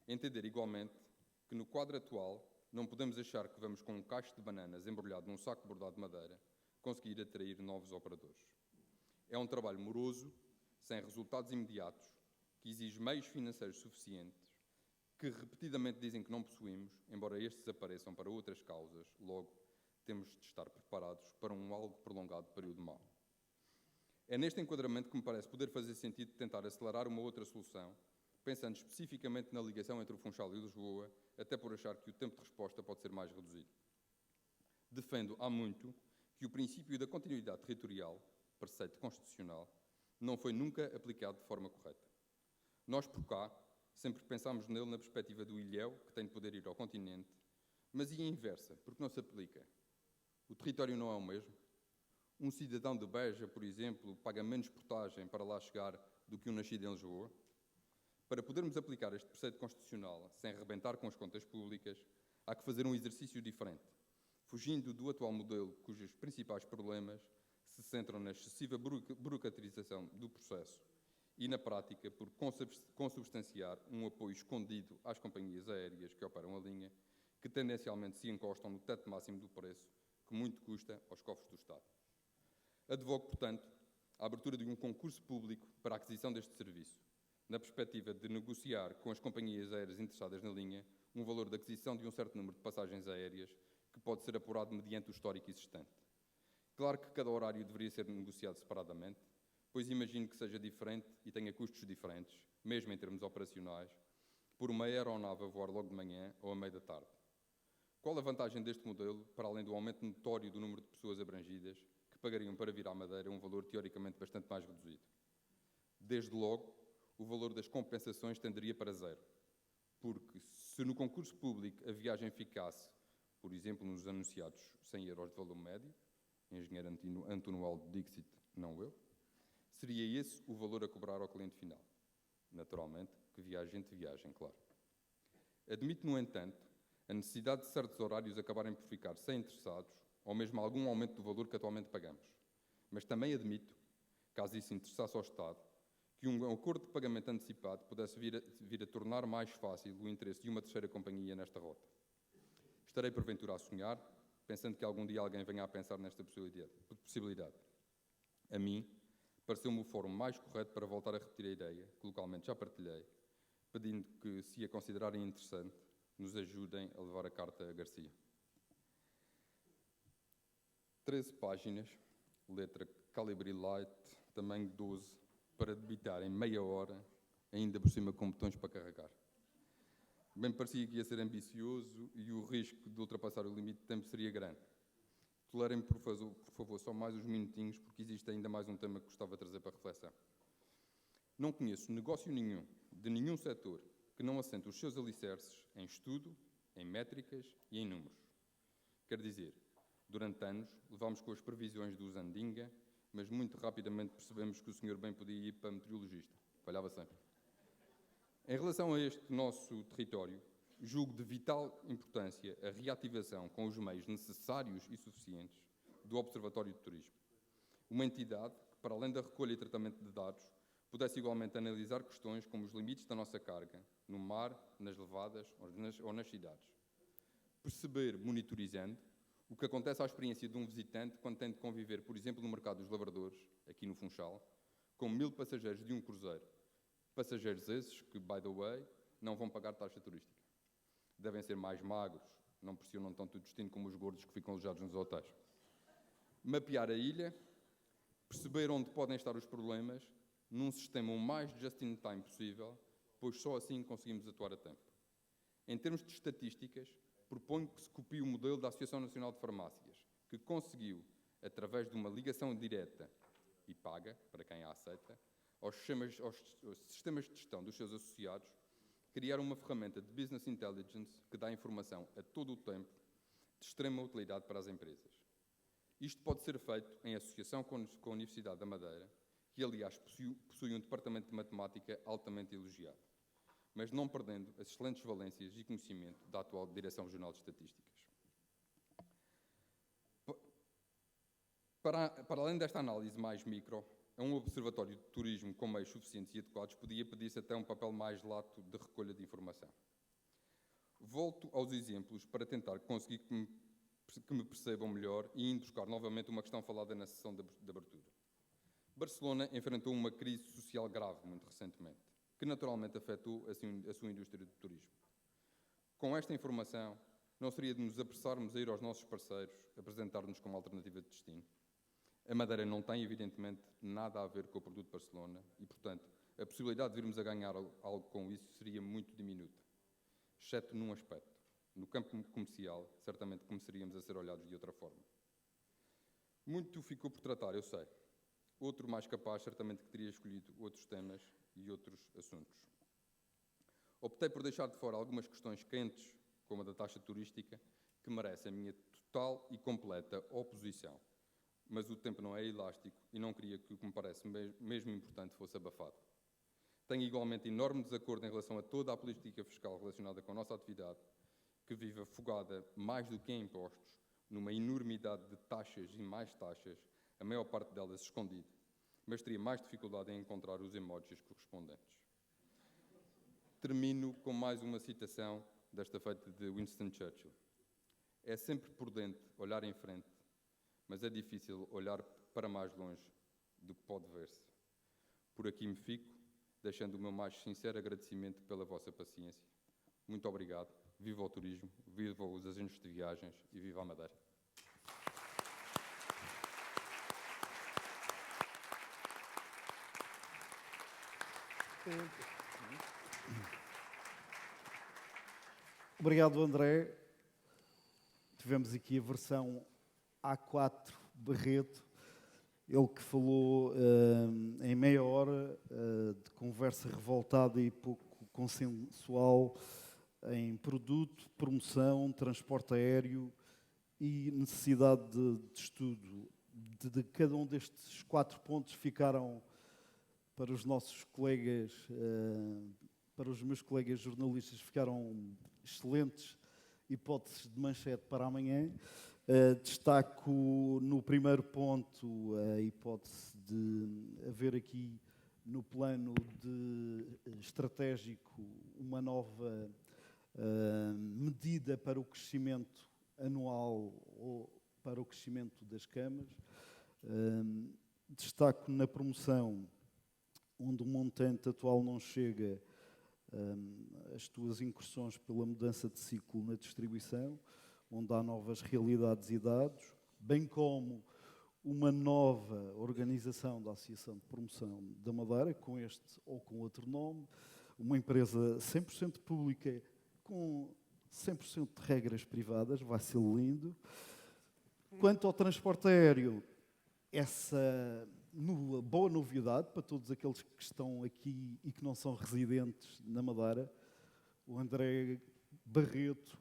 Entender igualmente que no quadro atual não podemos achar que vamos com um cacho de bananas embrulhado num saco bordado de madeira conseguir atrair novos operadores. É um trabalho moroso, sem resultados imediatos, que exige meios financeiros suficientes, que repetidamente dizem que não possuímos, embora estes apareçam para outras causas, logo temos de estar preparados para um algo prolongado período mau. É neste enquadramento que me parece poder fazer sentido tentar acelerar uma outra solução, pensando especificamente na ligação entre o Funchal e Lisboa, até por achar que o tempo de resposta pode ser mais reduzido. Defendo há muito que o princípio da continuidade territorial, preceito constitucional, não foi nunca aplicado de forma correta. Nós, por cá, sempre pensámos nele na perspectiva do ilhéu, que tem de poder ir ao continente, mas e a inversa, porque não se aplica? O território não é o mesmo? Um cidadão de Beja, por exemplo, paga menos portagem para lá chegar do que um nascido em Lisboa? Para podermos aplicar este preceito constitucional sem arrebentar com as contas públicas, há que fazer um exercício diferente, fugindo do atual modelo cujos principais problemas se centram na excessiva burocratização do processo e, na prática, por consubstanciar um apoio escondido às companhias aéreas que operam a linha, que tendencialmente se encostam no teto máximo do preço, que muito custa aos cofres do Estado. Advogo, portanto, a abertura de um concurso público para a aquisição deste serviço, na perspectiva de negociar com as companhias aéreas interessadas na linha um valor de aquisição de um certo número de passagens aéreas que pode ser apurado mediante o histórico existente. Claro que cada horário deveria ser negociado separadamente, pois imagino que seja diferente e tenha custos diferentes, mesmo em termos operacionais, por uma aeronave a voar logo de manhã ou à meia da tarde. Qual a vantagem deste modelo, para além do aumento notório do número de pessoas abrangidas, que pagariam para vir à Madeira um valor teoricamente bastante mais reduzido? Desde logo, o valor das compensações tenderia para zero, porque se no concurso público a viagem ficasse, por exemplo, nos anunciados 100 euros de valor médio, engenheiro António Aldo Dixit, não eu, seria esse o valor a cobrar ao cliente final. Naturalmente, que viagem de viagem, claro. Admito, no entanto, a necessidade de certos horários acabarem por ficar sem interessados, ou mesmo algum aumento do valor que atualmente pagamos. Mas também admito, caso isso interessasse ao Estado, que um acordo de pagamento antecipado pudesse vir a tornar mais fácil o interesse de uma terceira companhia nesta rota. Estarei porventura a sonhar, pensando que algum dia alguém venha a pensar nesta possibilidade. A mim, pareceu-me o fórum mais correto para voltar a repetir a ideia, que localmente já partilhei, pedindo que, se a considerarem interessante, nos ajudem a levar a carta a Garcia. 13 páginas, letra Calibri Light, tamanho 12, para debitar em meia hora, ainda por cima com botões para carregar. Bem parecia que ia ser ambicioso e o risco de ultrapassar o limite de tempo seria grande. Tolerem-me, por favor, só mais uns minutinhos, porque existe ainda mais um tema que gostava de trazer para reflexão. Não conheço negócio nenhum, de nenhum setor, que não assente os seus alicerces em estudo, em métricas e em números. Quer dizer, durante anos levámos com as previsões do Zandinga, mas muito rapidamente percebemos que o senhor bem podia ir para meteorologista. Falhava sempre. Em relação a este nosso território, julgo de vital importância a reativação com os meios necessários e suficientes do Observatório de Turismo. Uma entidade que, para além da recolha e tratamento de dados, pudesse igualmente analisar questões como os limites da nossa carga, no mar, nas levadas ou nas cidades. Perceber, monitorizando, o que acontece à experiência de um visitante quando tem de conviver, por exemplo, no mercado dos lavradores, aqui no Funchal, com 1000 passageiros de um cruzeiro. Passageiros esses que, by the way, não vão pagar taxa turística. Devem ser mais magros, não pressionam tanto o destino como os gordos que ficam alojados nos hotéis. Mapear a ilha, perceber onde podem estar os problemas, num sistema o mais just-in-time possível, pois só assim conseguimos atuar a tempo. Em termos de estatísticas, proponho que se copie o modelo da Associação Nacional de Farmácias, que conseguiu, através de uma ligação direta e paga, para quem a aceita, aos sistemas de gestão dos seus associados, criar uma ferramenta de business intelligence que dá informação a todo o tempo de extrema utilidade para as empresas. Isto pode ser feito em associação com a Universidade da Madeira, que, aliás, possui um departamento de matemática altamente elogiado, mas não perdendo as excelentes valências e conhecimento da atual Direção Regional de Estatísticas. Para além desta análise mais micro, a um observatório de turismo com meios suficientes e adequados podia pedir-se até um papel mais lato de recolha de informação. Volto aos exemplos para tentar conseguir que me percebam melhor e indo buscar novamente uma questão falada na sessão de abertura. Barcelona enfrentou uma crise social grave muito recentemente, que naturalmente afetou a sua indústria de turismo. Com esta informação, não seria de nos apressarmos a ir aos nossos parceiros apresentar-nos como alternativa de destino? A Madeira não tem, evidentemente, nada a ver com o produto de Barcelona e, portanto, a possibilidade de virmos a ganhar algo com isso seria muito diminuta, exceto num aspecto. No campo comercial, certamente começaríamos a ser olhados de outra forma. Muito ficou por tratar, eu sei. Outro mais capaz, certamente, que teria escolhido outros temas e outros assuntos. Optei por deixar de fora algumas questões quentes, como a da taxa turística, que merece a minha total e completa oposição. Mas o tempo não é elástico e não queria que o que me parece mesmo importante fosse abafado. Tenho igualmente enorme desacordo em relação a toda a política fiscal relacionada com a nossa atividade, que vive afogada mais do que em impostos, numa enormidade de taxas e mais taxas, a maior parte delas escondido, mas teria mais dificuldade em encontrar os emojis correspondentes. Termino com mais uma citação, desta feita de Winston Churchill. É sempre prudente olhar em frente, mas é difícil olhar para mais longe do que pode ver-se. Por aqui me fico, deixando o meu mais sincero agradecimento pela vossa paciência. Muito obrigado. Viva o turismo, viva os agentes de viagens e viva a Madeira. Obrigado, André. Tivemos aqui a versão A4 Barreto, ele que falou em meia hora de conversa revoltada e pouco consensual em produto, promoção, transporte aéreo e necessidade de estudo. De cada um destes 4 pontos ficaram para os nossos colegas, para os meus colegas jornalistas, ficaram excelentes hipóteses de manchete para amanhã. Destaco no primeiro ponto a hipótese de haver aqui no plano estratégico uma nova medida para o crescimento anual ou para o crescimento das câmaras. Destaco na promoção, onde o montante atual não chega, as tuas incursões pela mudança de ciclo na distribuição, onde há novas realidades e dados, bem como uma nova organização da Associação de Promoção da Madeira, com este ou com outro nome, uma empresa 100% pública, com 100% de regras privadas, vai ser lindo. Quanto ao transporte aéreo, essa boa novidade para todos aqueles que estão aqui e que não são residentes na Madeira, o André Barreto,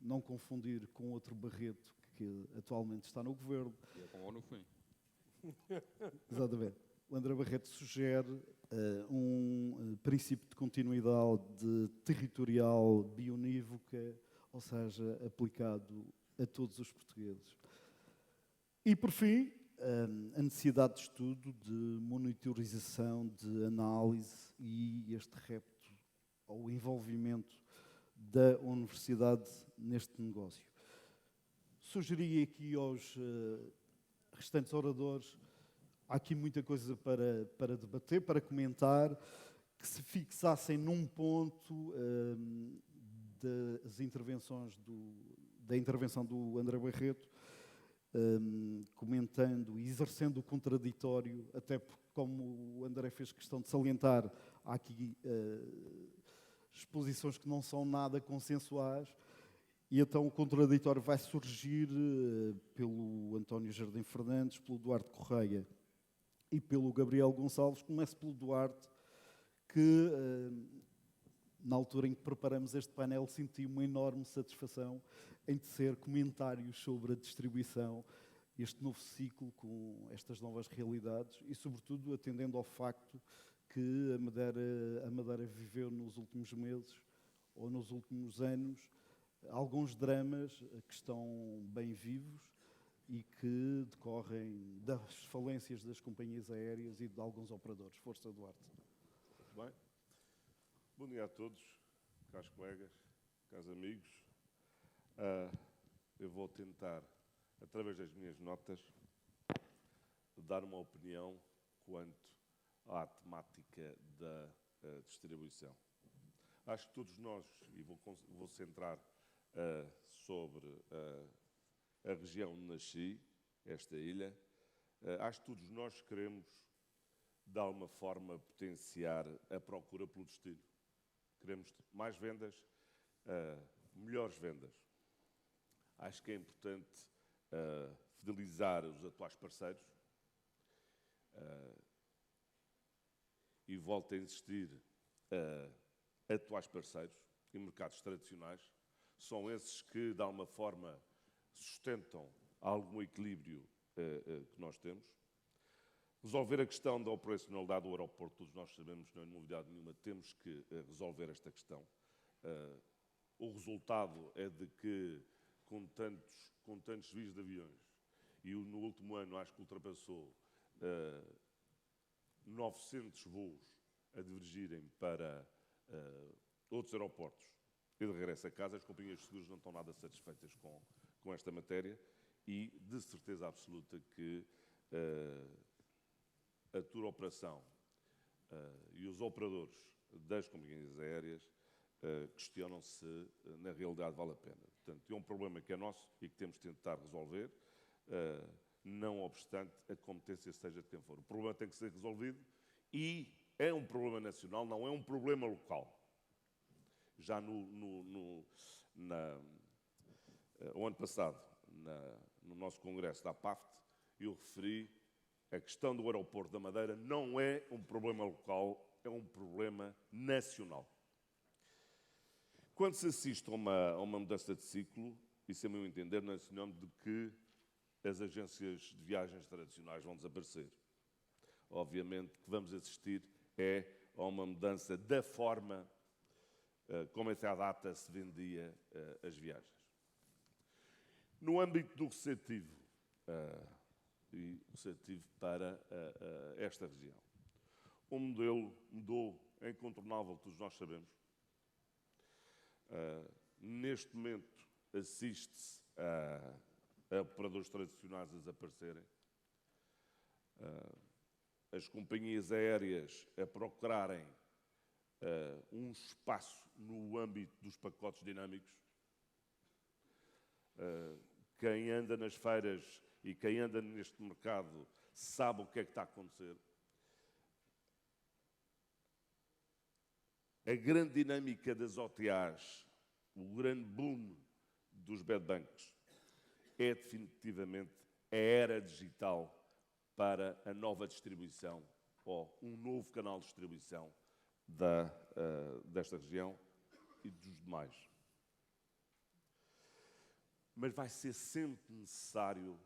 não confundir com outro Barreto que atualmente está no governo. E é com o no fim. Exatamente. O André Barreto sugere um princípio de continuidade territorial bionívoca, ou seja, aplicado a todos os portugueses. E, por fim, a necessidade de estudo, de monitorização, de análise e este repto ao envolvimento da universidade neste negócio. Sugeri aqui aos restantes oradores, há aqui muita coisa para debater, para comentar, que se fixassem num ponto das intervenções da intervenção do André Barreto, comentando e exercendo o contraditório, até porque, como o André fez questão de salientar, há aqui exposições que não são nada consensuais, e então o contraditório vai surgir pelo António Jardim Fernandes, pelo Duarte Correia e pelo Gabriel Gonçalves. Começo pelo Duarte, que na altura em que preparamos este painel senti uma enorme satisfação em tecer comentários sobre a distribuição, este novo ciclo com estas novas realidades e, sobretudo, atendendo ao facto que a Madeira viveu nos últimos meses ou nos últimos anos alguns dramas que estão bem vivos e que decorrem das falências das companhias aéreas e de alguns operadores. Força, Duarte. Muito bem. Bom dia a todos, caros colegas, caros amigos. Eu vou tentar, através das minhas notas, dar uma opinião quanto à temática da distribuição. Acho que todos nós, e vou centrar sobre a região onde nasci, esta ilha, acho que todos nós queremos, de alguma forma, potenciar a procura pelo destino. Queremos mais vendas, melhores vendas. Acho que é importante fidelizar os atuais parceiros e volto a insistir, atuais parceiros em mercados tradicionais. São esses que, de alguma forma, sustentam algum equilíbrio que nós temos. Resolver a questão da operacionalidade do aeroporto, todos nós sabemos, não é novidade nenhuma, temos que resolver esta questão. O resultado é de que, com tantos desvios de aviões e no último ano acho que ultrapassou 900 voos a divergirem para outros aeroportos e de regresso a casa, as companhias de seguros não estão nada satisfeitas com esta matéria e de certeza absoluta que a tour operação e os operadores das companhias aéreas questionam se na realidade vale a pena. Portanto, é um problema que é nosso e que temos de tentar resolver, não obstante a competência seja de quem for. O problema tem que ser resolvido e é um problema nacional, não é um problema local. Já o ano passado, no nosso congresso da APAFT, eu referi a questão do aeroporto da Madeira não é um problema local, é um problema nacional. Quando se assiste a uma mudança de ciclo, isso, a meu entender, não é sinónimo de que as agências de viagens tradicionais vão desaparecer. Obviamente que vamos assistir a uma mudança da forma como até à data se vendia as viagens. No âmbito do receptivo, e receptivo para esta região, o modelo mudou, é incontornável, todos nós sabemos. Neste momento assiste-se a operadores tradicionais a desaparecerem, as companhias aéreas a procurarem um espaço no âmbito dos pacotes dinâmicos. Quem anda nas feiras e quem anda neste mercado sabe o que é que está a acontecer. A grande dinâmica das OTAs, o grande boom dos bed banks, é definitivamente a era digital para a nova distribuição, ou um novo canal de distribuição desta região e dos demais. Mas vai ser sempre necessário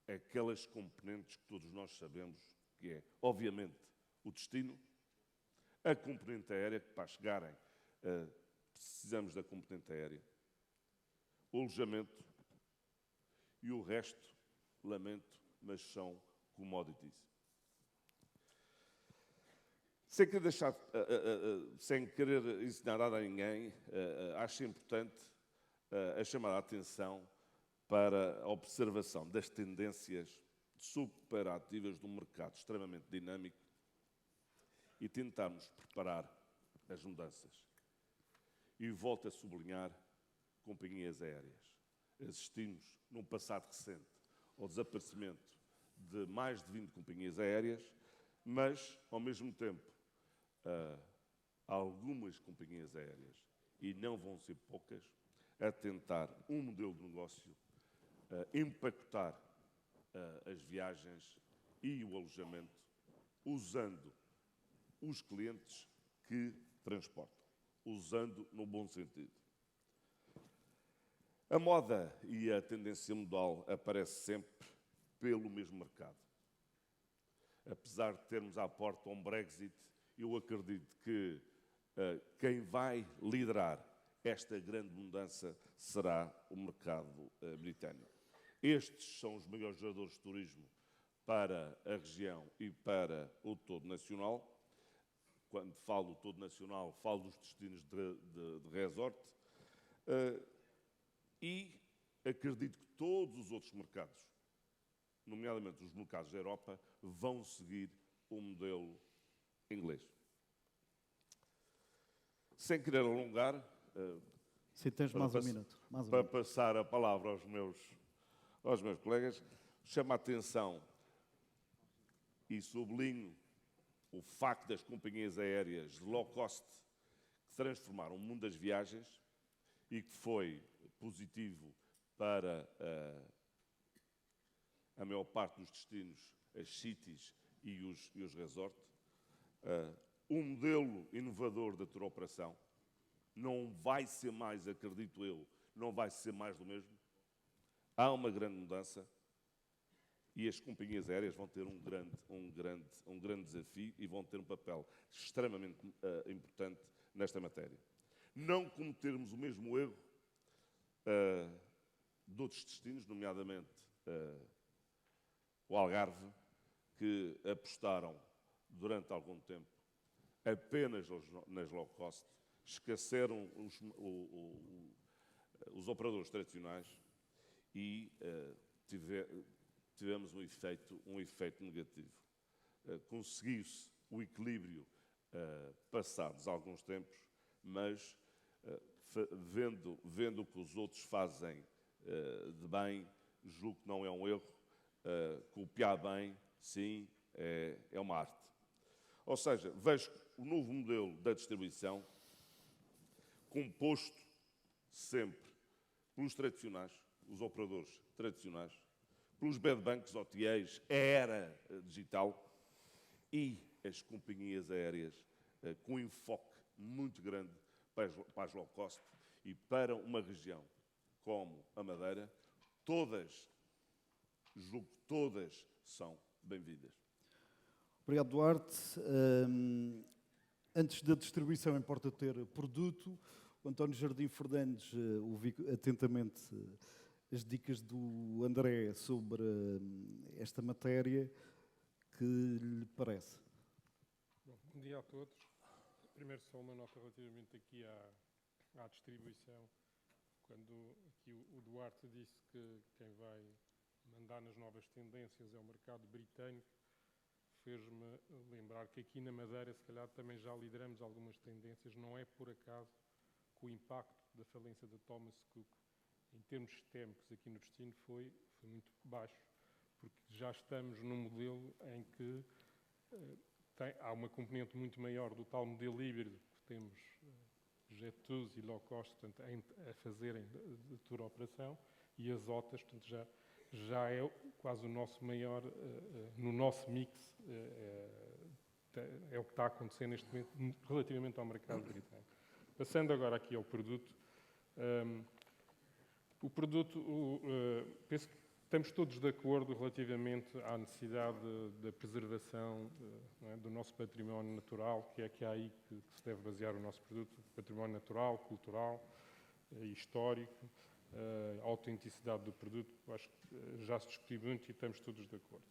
aquelas componentes que todos nós sabemos que é, obviamente, o destino, a componente aérea, que para chegarem precisamos da componente aérea, o alojamento e o resto, lamento, mas são commodities. Sem querer ensinar nada a ninguém, acho importante a chamar a atenção para a observação das tendências superativas de um mercado extremamente dinâmico e tentarmos preparar as mudanças. E volto a sublinhar companhias aéreas. Assistimos, num passado recente, ao desaparecimento de mais de 20 companhias aéreas, mas, ao mesmo tempo, algumas companhias aéreas, e não vão ser poucas, a tentar um modelo de negócio, empacotar as viagens e o alojamento, usando os clientes que transportam, usando no bom sentido. A moda e a tendência modal aparece sempre pelo mesmo mercado. Apesar de termos à porta um Brexit, eu acredito que quem vai liderar esta grande mudança será o mercado britânico. Estes são os maiores geradores de turismo para a região e para o todo nacional. Quando falo do todo nacional, falo dos destinos de resort. E acredito que todos os outros mercados, nomeadamente os mercados da Europa, vão seguir o modelo inglês. Sem querer alongar, se tens mais um minuto. Para passar a palavra aos meus colegas, chamo a atenção e sublinho o facto das companhias aéreas de low cost que transformaram o mundo das viagens e que foi positivo para a maior parte dos destinos, as cities e os resorts. Um modelo inovador da tour operação não vai ser mais, acredito eu, não vai ser mais do mesmo. Há uma grande mudança e as companhias aéreas vão ter um grande desafio e vão ter um papel extremamente importante nesta matéria. Não cometermos o mesmo erro de outros destinos, nomeadamente o Algarve, que apostaram durante algum tempo apenas nas low cost, esqueceram os operadores tradicionais e tivemos um efeito negativo. Conseguiu-se o equilíbrio passados alguns tempos, mas vendo o que os outros fazem de bem, julgo que não é um erro. Copiar bem, sim, é uma arte. Ou seja, vejo o novo modelo da distribuição composto sempre pelos tradicionais, os operadores tradicionais, pelos bad banks, OTAs, a era digital e as companhias aéreas com um enfoque muito grande para as low cost e para uma região como a Madeira, julgo que todas são bem-vindas. Obrigado, Duarte. Antes da distribuição, importa ter produto. O António Jardim Fernandes ouvi atentamente as dicas do André sobre esta matéria. Que lhe parece? Bom dia a todos. Primeiro só uma nota relativamente aqui à distribuição. Quando aqui o Duarte disse que quem vai mandar nas novas tendências é o mercado britânico, fez-me lembrar que aqui na Madeira, se calhar, também já lideramos algumas tendências. Não é por acaso que o impacto da falência da Thomas Cook, em termos sistémicos aqui no destino, foi muito baixo, porque já estamos num modelo em que há uma componente muito maior do tal modelo híbrido que temos jet-tos e low cost, portanto, a fazerem de tour operação, e as OTAs, portanto, já é quase o nosso maior, no nosso mix, é o que está a acontecer neste momento relativamente ao mercado britânico. Passando agora aqui ao produto. O produto, penso que estamos todos de acordo relativamente à necessidade da preservação do nosso património natural, que é aí que se deve basear o nosso produto, património natural, cultural, histórico, a autenticidade do produto. Acho que já se discutiu muito e estamos todos de acordo.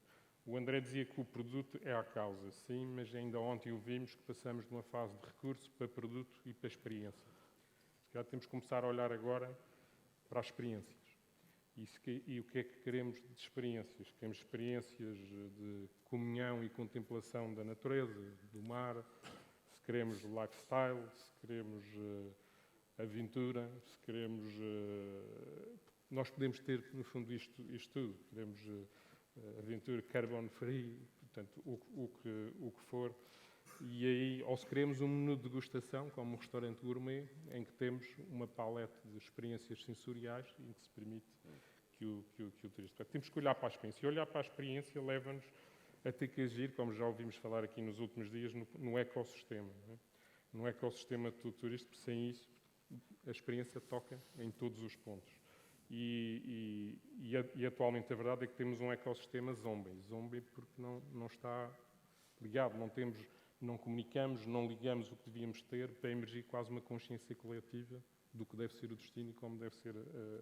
O André dizia que o produto é a causa, sim, mas ainda ontem o vimos que passamos de uma fase de recurso para produto e para experiência. Se calhar temos que começar a olhar agora para as experiências. E o que é que queremos de experiências? Queremos experiências de comunhão e contemplação da natureza, do mar, se queremos lifestyle, se queremos aventura, se queremos... Nós podemos ter, no fundo, isto tudo. Queremos aventura carbon free, portanto, o que for. E aí, ou se queremos um menu de degustação, como um restaurante gourmet, em que temos uma palete de experiências sensoriais e em que se permite que o turista... Temos que olhar para a experiência. E olhar para a experiência leva-nos a ter que agir, como já ouvimos falar aqui nos últimos dias, no ecossistema. Não é? No ecossistema do turístico, sem isso, a experiência toca em todos os pontos. E atualmente a verdade é que temos um ecossistema zombie. Zombie porque não está ligado, não comunicamos, não ligamos o que devíamos ter para emergir quase uma consciência coletiva do que deve ser o destino e como deve ser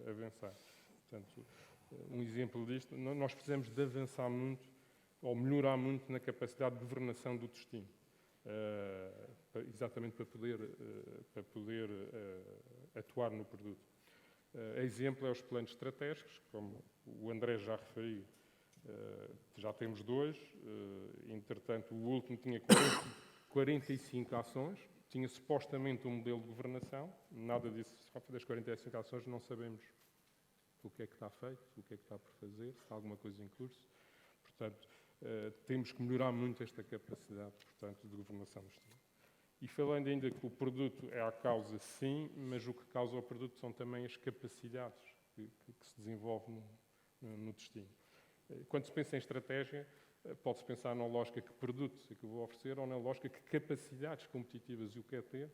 avançar. Portanto, um exemplo disto, nós precisamos de avançar muito ou melhorar muito na capacidade de governação do destino, exatamente para poder atuar no produto. Exemplo é os planos estratégicos, como o André já referiu, já temos 2, entretanto o último tinha 45 ações, tinha supostamente um modelo de governação, nada disso, das 45 ações não sabemos o que é que está feito, o que é que está por fazer, se há alguma coisa em curso. Portanto, temos que melhorar muito esta capacidade, portanto, de governação do destino. E falando ainda que o produto é a causa, sim, mas o que causa o produto são também as capacidades que se desenvolvem no destino. Quando se pensa em estratégia, pode-se pensar na lógica que produtos é que eu vou oferecer ou na lógica que capacidades competitivas eu quero ter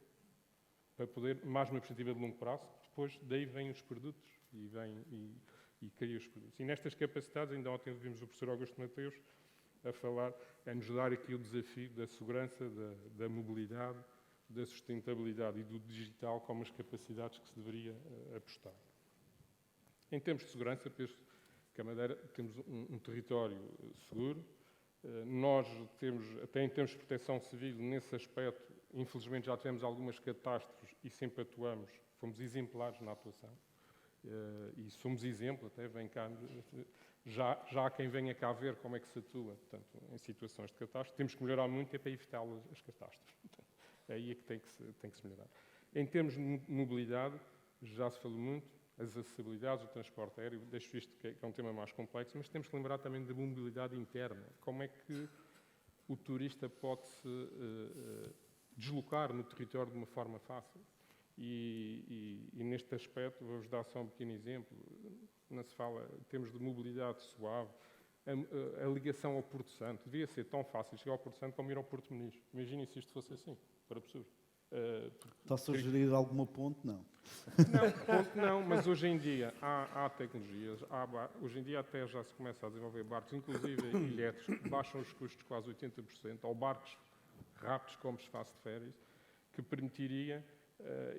para poder, mais uma perspectiva de longo prazo, depois daí vêm os produtos e cria os produtos. E nestas capacidades, ainda ontem vimos o professor Augusto Mateus a falar, a nos dar aqui o desafio da segurança, da mobilidade, da sustentabilidade e do digital como as capacidades que se deveria apostar. Em termos de segurança, penso porque a Madeira temos um território seguro. Nós temos, até em termos de proteção civil, nesse aspecto, infelizmente já tivemos algumas catástrofes e sempre atuamos, fomos exemplares na atuação. E somos exemplo, até vem cá, já há quem venha cá ver como é que se atua, portanto, em situações de catástrofe. Temos que melhorar muito para evitar as catástrofes. Portanto, é aí que tem que se melhorar. Em termos de mobilidade, já se falou muito, as acessibilidades, o transporte aéreo, deixo visto que é um tema mais complexo, mas temos que lembrar também da mobilidade interna. Como é que o turista pode se deslocar no território de uma forma fácil? E neste aspecto, vou-vos dar só um pequeno exemplo. Não se fala, temos de mobilidade suave, a ligação ao Porto Santo. Devia ser tão fácil chegar ao Porto Santo como ir ao Porto Muniz. Imaginem se isto fosse assim, para absurdo. Está a sugerir alguma ponte? Não. Não, ponto não, mas hoje em dia há tecnologias, hoje em dia até já se começa a desenvolver barcos, inclusive elétricos, que baixam os custos quase 80%, ou barcos rápidos como espaço de férias, que permitiria,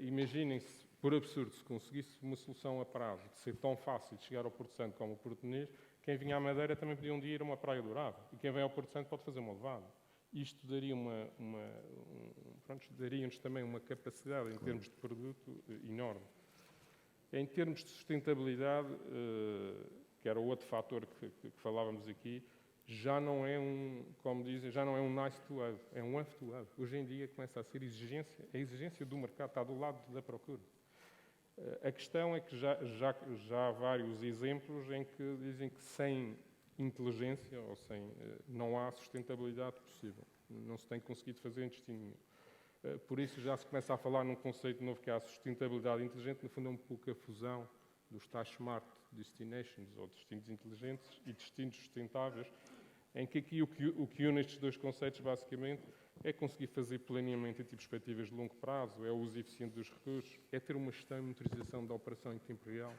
imaginem-se, por absurdo, se conseguisse uma solução a prazo, de ser tão fácil de chegar ao Porto Santo como ao Porto Muniz, quem vinha à Madeira também podia um dia ir a uma praia dourada, e quem vem ao Porto Santo pode fazer uma levada. Isto daria daria-nos também uma capacidade, em termos de produto, enorme. Em termos de sustentabilidade, que era o outro fator que falávamos aqui, já não é como dizem, já não é um nice to have, é um have to have. Hoje em dia começa a ser exigência, a exigência do mercado está do lado da procura. A questão é que já há vários exemplos em que dizem que sem inteligência ou não há sustentabilidade possível. Não se tem conseguido fazer em destino nenhum. Por isso já se começa a falar num conceito novo que é a sustentabilidade inteligente, no fundo é um pouco a fusão dos tais smart destinations, ou destinos inteligentes e destinos sustentáveis, em que aqui o que une estes dois conceitos basicamente é conseguir fazer planeamento e perspectivas de longo prazo, é o uso eficiente dos recursos, é ter uma gestão e monitorização da operação em tempo real,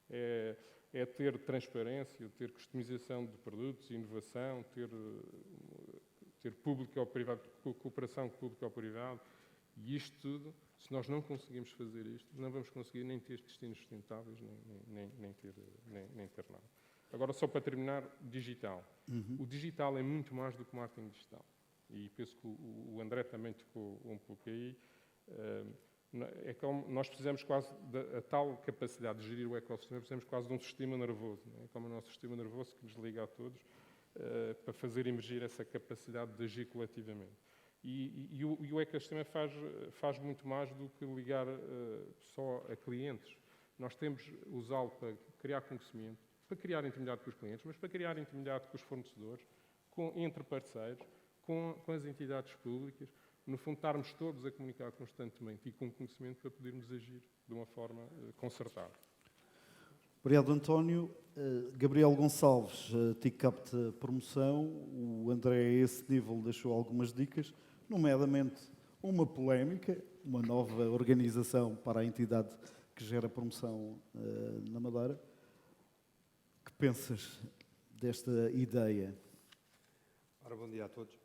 é ter transparência, ter customização de produtos, inovação, ter público ao privado, cooperação público ao privado. E isto tudo, se nós não conseguimos fazer isto, não vamos conseguir nem ter destinos sustentáveis, nem ter nada. Agora, só para terminar, digital. O digital é muito mais do que marketing digital. E penso que o André também tocou um pouco aí. É como nós precisamos quase da tal capacidade de gerir o ecossistema, precisamos quase de um sistema nervoso, não é? É como o nosso sistema nervoso que nos liga a todos, para fazer emergir essa capacidade de agir coletivamente. E o ecossistema faz muito mais do que ligar só a clientes. Nós temos de usá-lo para criar conhecimento, para criar intimidade com os clientes, mas para criar intimidade com os fornecedores, entre parceiros, com as entidades públicas, no fundo, estarmos todos a comunicar constantemente e com conhecimento para podermos agir de uma forma concertada. Obrigado, António. Gabriel Gonçalves, TICAP de promoção. O André, a esse nível, deixou algumas dicas, nomeadamente uma polémica, uma nova organização para a entidade que gera promoção na Madeira. Que pensas desta ideia? Ora, bom dia a todos.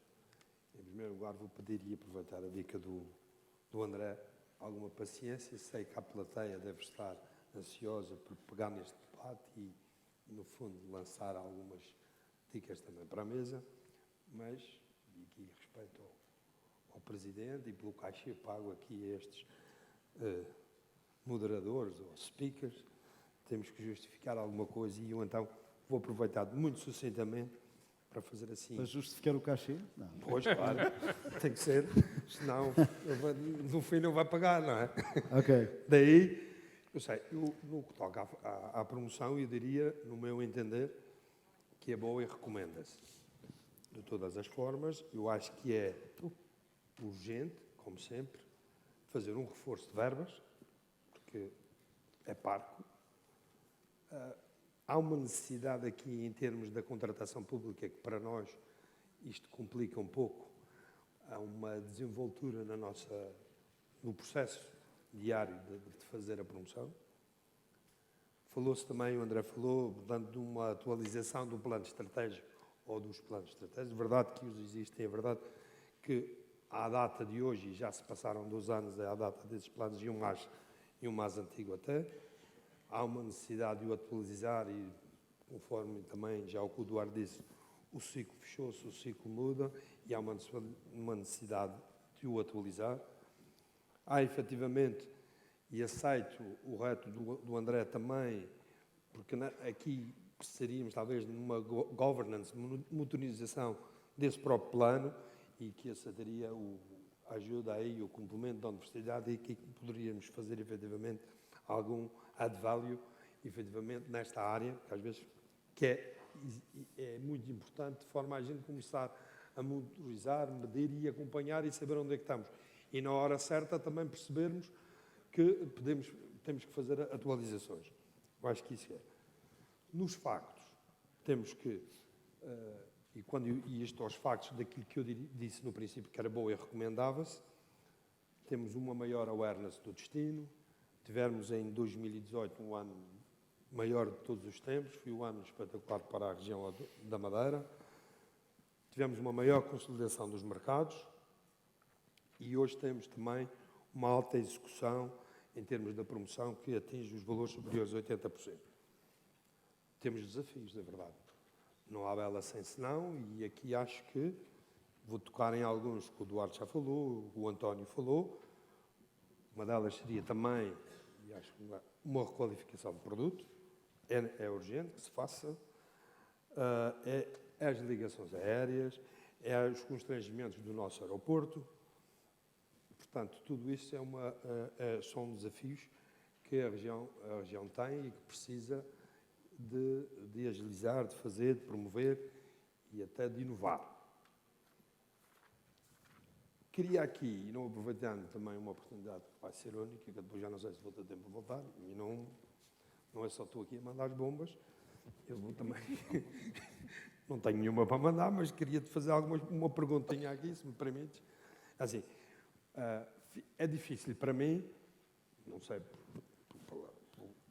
Em primeiro lugar, vou pedir e aproveitar a dica do André, alguma paciência. Sei que a plateia deve estar ansiosa por pegar neste debate e, no fundo, lançar algumas dicas também para a mesa, mas, e aqui respeito ao Presidente e pelo cachê pago aqui a estes moderadores ou speakers, temos que justificar alguma coisa e eu, então, vou aproveitar muito sucintamente para fazer assim. Para justificar o cachê? Não. Pois, claro, tem que ser, senão no fim não vai pagar, não é? Ok. Daí, eu sei, no que toca à promoção, eu diria, no meu entender, que é boa e recomenda-se. De todas as formas, eu acho que é urgente, como sempre, fazer um reforço de verbas, porque é parco. Há uma necessidade aqui em termos da contratação pública que para nós isto complica um pouco. Há uma desenvoltura no processo diário de fazer a promoção. Falou-se também, o André falou, portanto, de uma atualização do plano estratégico ou dos planos estratégicos. É verdade que os existem, é verdade que à data de hoje, já se passaram 2 anos à data desses planos e um mais antigo até, há uma necessidade de o atualizar e conforme também já o que o Duarte disse, o ciclo fechou-se, o ciclo muda e há uma necessidade de o atualizar. Há efetivamente, e aceito o reto do André também, porque aqui precisaríamos talvez de uma governance, monitorização desse próprio plano e que aceitaria a ajuda aí, o complemento da universidade e que poderíamos fazer efetivamente algum add value efetivamente nesta área, que às vezes é muito importante, de forma a gente começar a monitorizar, medir e acompanhar e saber onde é que estamos. E na hora certa também percebermos que temos que fazer atualizações. Eu acho que isso é. Nos factos, temos que, e isto aos factos daquilo que eu disse no princípio que era bom e recomendava-se, temos uma maior awareness do destino, tivemos em 2018 um ano maior de todos os tempos, foi um ano espetacular para a região da Madeira, tivemos uma maior consolidação dos mercados e hoje temos também uma alta execução em termos da promoção que atinge os valores superiores a 80%. Temos desafios, é verdade. Não há bela sem senão e aqui acho que vou tocar em alguns que o Duarte já falou, o António falou. Uma delas seria também, e acho que uma requalificação de produto, é urgente que se faça, é as ligações aéreas, é os constrangimentos do nosso aeroporto. Portanto, tudo isso são desafios que a região tem e que precisa de agilizar, de fazer, de promover e até de inovar. Queria aqui, e não aproveitando também uma oportunidade que vai ser única, que depois já não sei se vou ter tempo de voltar, e não é só estou aqui a mandar as bombas, eu vou também, não tenho nenhuma para mandar, mas queria-te fazer uma perguntinha aqui, se me permites. Assim, é difícil para mim, não sei pelo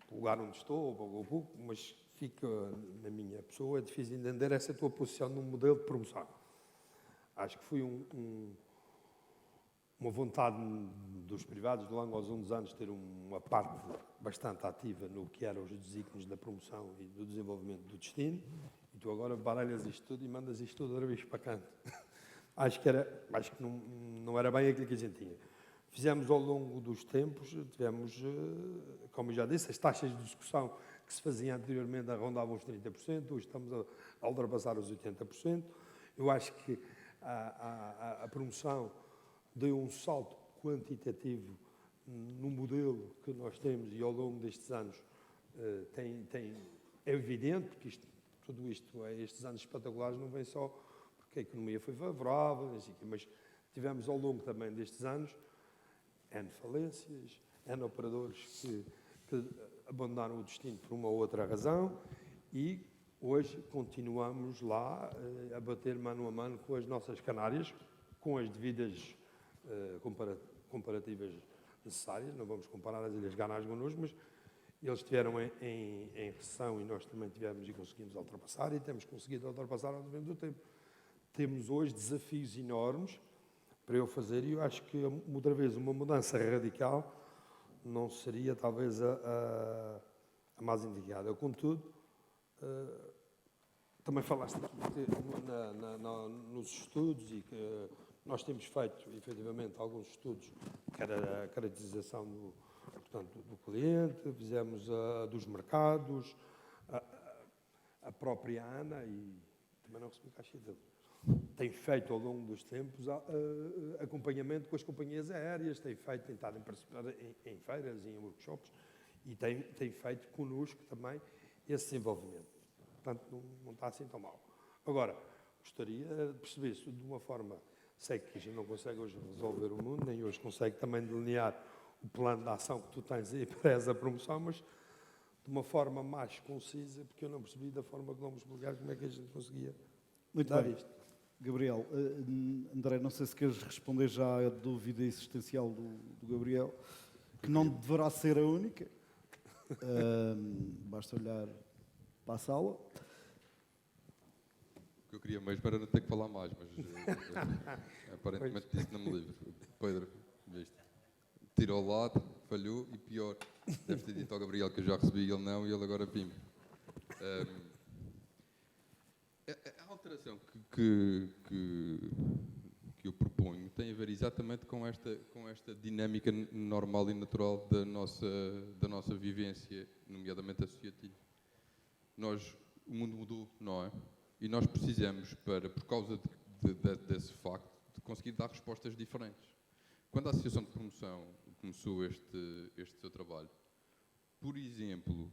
lugar onde estou, ou pouco, mas fica na minha pessoa, é difícil entender essa tua posição num modelo de promoção. Acho que foi uma vontade dos privados, de longo aos uns anos, ter uma parte bastante ativa no que eram os desígnios da promoção e do desenvolvimento do destino, e tu agora baralhas isto tudo e mandas isto tudo outra vez para canto. Acho que não era bem aquilo que a gente tinha. Fizemos ao longo dos tempos, tivemos, como eu já disse, as taxas de discussão que se faziam anteriormente rondavam os 30%, hoje estamos a ultrapassar os 80%. Eu acho que a promoção deu um salto quantitativo no modelo que nós temos e ao longo destes anos é evidente que tudo isto, estes anos espetaculares, não vem só porque a economia foi favorável, mas tivemos ao longo também destes anos N falências, N operadores que abandonaram o destino por uma ou outra razão e hoje continuamos lá a bater mano a mano com as nossas Canárias, com as devidas comparativas necessárias. Não vamos comparar as Ilhas Canárias connosco, mas eles estiveram em recessão e nós também tivemos e conseguimos ultrapassar e temos conseguido ultrapassar ao mesmo tempo. Temos hoje desafios enormes para eu fazer e eu acho que outra vez uma mudança radical não seria talvez a mais indicada. Contudo, também falaste aqui nos estudos e que nós temos feito, efetivamente, alguns estudos, que era a caracterização do cliente, fizemos dos mercados, a própria Ana, e também não recebi caixeta, tem feito ao longo dos tempos acompanhamento com as companhias aéreas, tem estado em feiras e em workshops, e tem feito connosco também esse desenvolvimento. Portanto, não está assim tão mal. Agora, gostaria de perceber se de uma forma. Sei que a gente não consegue hoje resolver o mundo, nem hoje consegue também delinear o plano de ação que tu tens aí para essa promoção, mas de uma forma mais concisa, porque eu não percebi da forma que vamos explicar como é que a gente conseguia dar isto. Gabriel, André, não sei se queres responder já à dúvida existencial do Gabriel, que não deverá ser a única, basta olhar para a sala. Eu queria mesmo para não ter que falar mais, mas aparentemente disse que não me livro. Pedro, viste? Tirou ao lado, falhou e pior. Deve ter dito ao Gabriel que eu já recebi e ele não, e ele agora pimba. alteração que eu proponho tem a ver exatamente com esta dinâmica normal e natural da nossa vivência, nomeadamente associativa. O mundo mudou, não é? E nós precisamos, por causa desse facto, de conseguir dar respostas diferentes. Quando a Associação de Promoção começou este seu trabalho, por exemplo,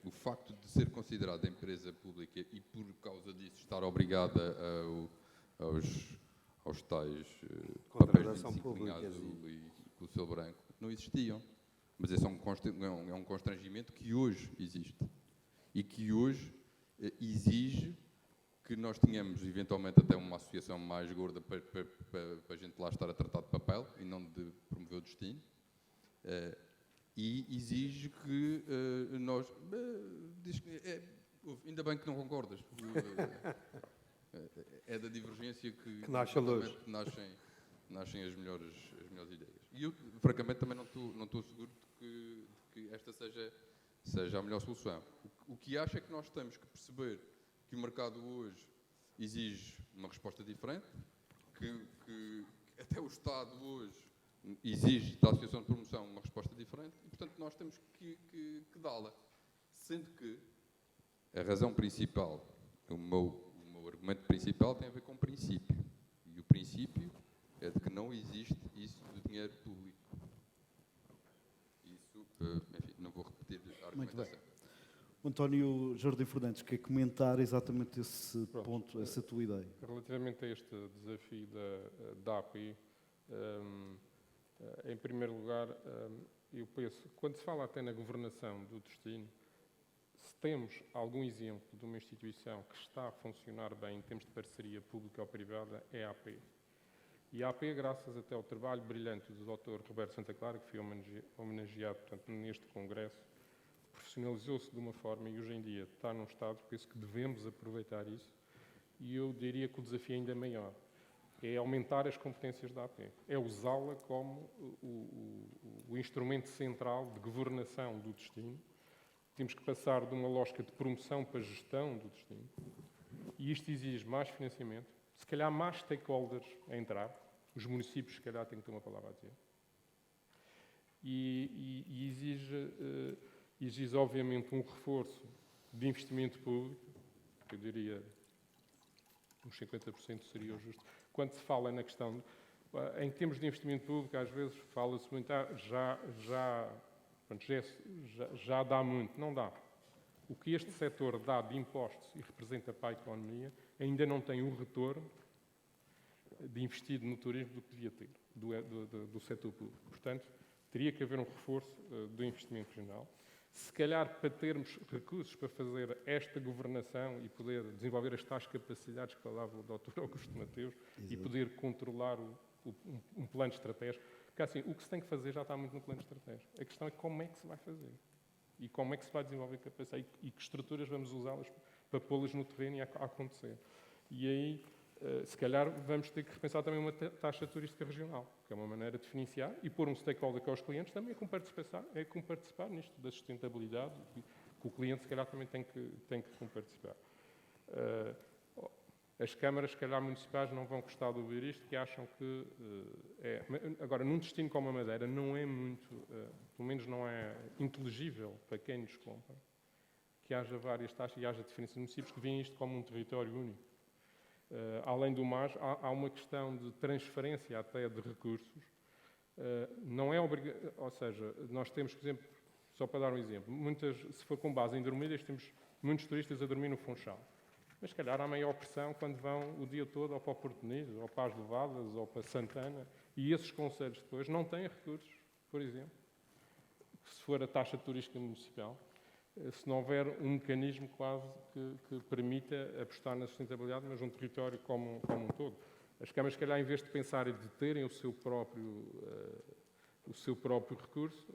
o facto de ser considerada empresa pública e, por causa disso, estar obrigada aos tais papéis de 25 azul e com o selo branco, não existiam. Mas esse é um constrangimento que hoje existe. E que hoje exige que nós tenhamos, eventualmente, até uma associação mais gorda para a gente lá estar a tratar de papel e não de promover o destino. E exige que nós... ainda bem que não concordas. É da divergência que nascem as melhores ideias. E eu, francamente, também não estou seguro de que esta seja a melhor solução. O que acho é que nós temos que perceber que o mercado hoje exige uma resposta diferente, que até o Estado hoje exige da Associação de Promoção uma resposta diferente e, portanto, nós temos que dá-la. Sendo que a razão principal, o meu argumento principal tem a ver com o princípio. E o princípio é de que não existe isso de dinheiro público. Isso, enfim, não vou repetir a argumentação. Muito bem. O António Jardim Fernandes quer comentar exatamente esse ponto, essa tua ideia. Relativamente a este desafio da AP, em primeiro lugar, eu penso, quando se fala até na governação do destino, se temos algum exemplo de uma instituição que está a funcionar bem em termos de parceria pública ou privada, é a AP. E a AP, graças até ao trabalho brilhante do Dr. Roberto Santa Clara, que foi homenageado, portanto, neste congresso, profissionalizou-se de uma forma e hoje em dia está num estado, penso que devemos aproveitar isso, e eu diria que o desafio é ainda maior. É aumentar as competências da AP, é usá-la como o instrumento central de governação do destino. Temos que passar de uma lógica de promoção para gestão do destino, e isto exige mais financiamento, se calhar mais stakeholders a entrar, os municípios se calhar têm que ter uma palavra a dizer, e exige obviamente um reforço de investimento público, que eu diria uns 50% seria o justo. Quando se fala na questão, em termos de investimento público, às vezes fala-se muito, já dá muito. Não dá. O que este setor dá de impostos e representa para a economia ainda não tem o retorno de investido no turismo do que devia ter, do setor público. Portanto, teria que haver um reforço do investimento regional. Se calhar, para termos recursos para fazer esta governação e poder desenvolver as tais capacidades que falava o Dr. Augusto Mateus, exato, e poder controlar um plano estratégico. Porque, assim, o que se tem que fazer já está muito no plano estratégico. A questão é como é que se vai fazer. E como é que se vai desenvolver capacidade e que estruturas vamos usá-las para pô-las no terreno e a acontecer. E aí, se calhar, vamos ter que repensar também uma taxa turística regional, que é uma maneira de financiar e pôr um stakeholder que é os clientes também é participar nisto da sustentabilidade, que o cliente, se calhar, também tem que participar. As câmaras, se calhar, municipais não vão gostar de ouvir isto, que acham que Agora, num destino como a Madeira, não é muito, pelo menos não é inteligível para quem nos compra, que haja várias taxas e haja diferenças de municípios que veem isto como um território único. Além do mais, há uma questão de transferência até de recursos. Não é obrigatório, ou seja, nós temos, por exemplo, só para dar um exemplo, se for com base em dormidas, temos muitos turistas a dormir no Funchal. Mas, se calhar, há maior pressão quando vão o dia todo ou para o Porto Muniz, ou para as Levadas, ou para Santana, e esses concelhos depois não têm recursos, por exemplo, se for a taxa turística municipal, se não houver um mecanismo quase que permita apostar na sustentabilidade, mas um território como um todo. As câmaras, se calhar, em vez de pensarem de terem o seu próprio recurso,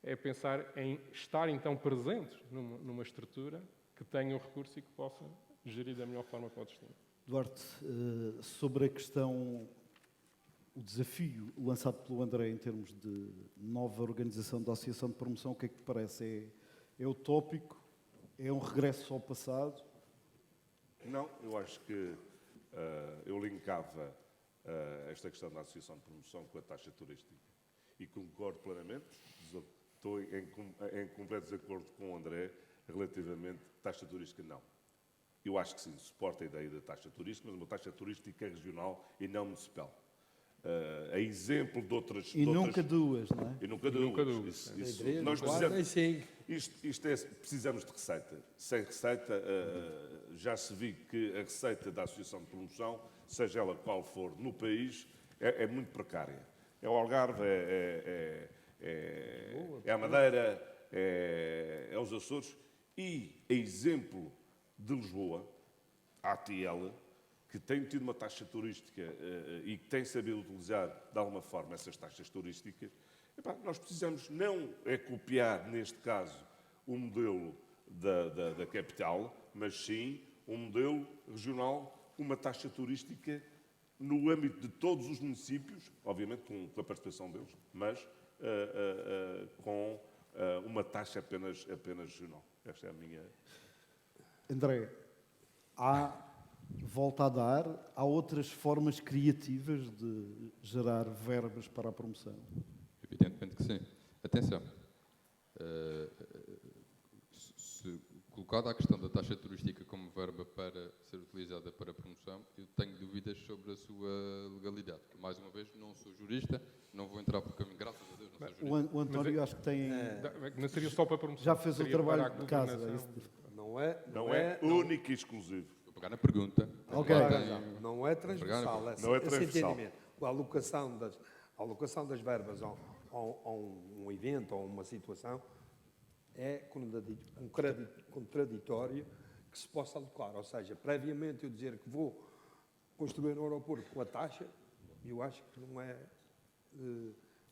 é pensar em estar, então, presentes numa estrutura que tenha o recurso e que possa gerir da melhor forma para o destino. Duarte, sobre a questão, o desafio lançado pelo André em termos de nova organização da Associação de Promoção, o que é que te parece? É utópico? É um regresso ao passado? Não, eu acho que eu linkava esta questão da Associação de Promoção com a taxa turística. E concordo plenamente, estou em completo desacordo com o André relativamente à taxa turística, não. Eu acho que sim, suporto a ideia da taxa turística, mas uma taxa turística regional e não municipal. A exemplo de outras... Nunca duas, não é? E nunca duas. Nós precisamos de receita. Sem receita, já se viu que a receita da Associação de Promoção, seja ela qual for no país, é muito precária. É o Algarve, é a Madeira, é os Açores. E, a exemplo de Lisboa, a ATL, que tem tido uma taxa turística e que tem sabido utilizar, de alguma forma, essas taxas turísticas, nós precisamos não copiar, neste caso, o modelo da capital, mas sim um modelo regional, uma taxa turística no âmbito de todos os municípios, obviamente com a participação deles, mas com uma taxa apenas regional. Esta é a minha... André, volta a dar, há outras formas criativas de gerar verbas para a promoção? Evidentemente que sim. Atenção, se colocada a questão da taxa turística como verba para ser utilizada para a promoção, eu tenho dúvidas sobre a sua legalidade. Mais uma vez, não sou jurista, não vou entrar por caminho, graças a Deus, não sou jurista. O António acho que tem... Não seria só para a promoção. Já fez o trabalho de casa. Não é único e exclusivo. Vou pegar na pergunta. Okay. Não é transversal. Não é transversal. A alocação das verbas a um evento ou uma situação é contraditório que se possa alocar. Ou seja, previamente eu dizer que vou construir um aeroporto com a taxa, eu acho que não é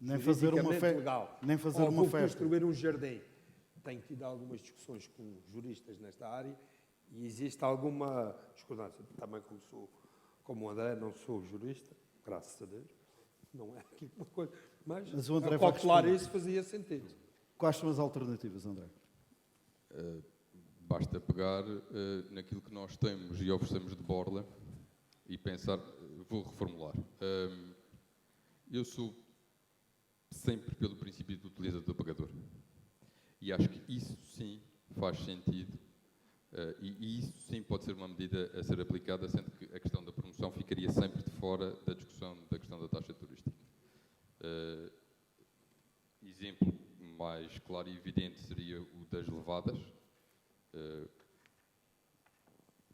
nem fazer uma legal. Nem fazer ou uma vou festa. construir um jardim. Tenho tido algumas discussões com juristas nesta área e existe alguma discordância. Também como o André, não sou jurista, graças a Deus. Não é aqui uma coisa. Mas o André a calcular isso fazia sentido. Quais são as alternativas, André? Basta pegar naquilo que nós temos e oferecemos de borla e pensar, vou reformular. Eu sou sempre pelo princípio do utilizador-pagador. E acho que isso sim faz sentido e isso sim pode ser uma medida a ser aplicada, sendo que a questão da promoção ficaria sempre de fora da discussão da questão da taxa turística. Exemplo mais claro e evidente seria o das levadas.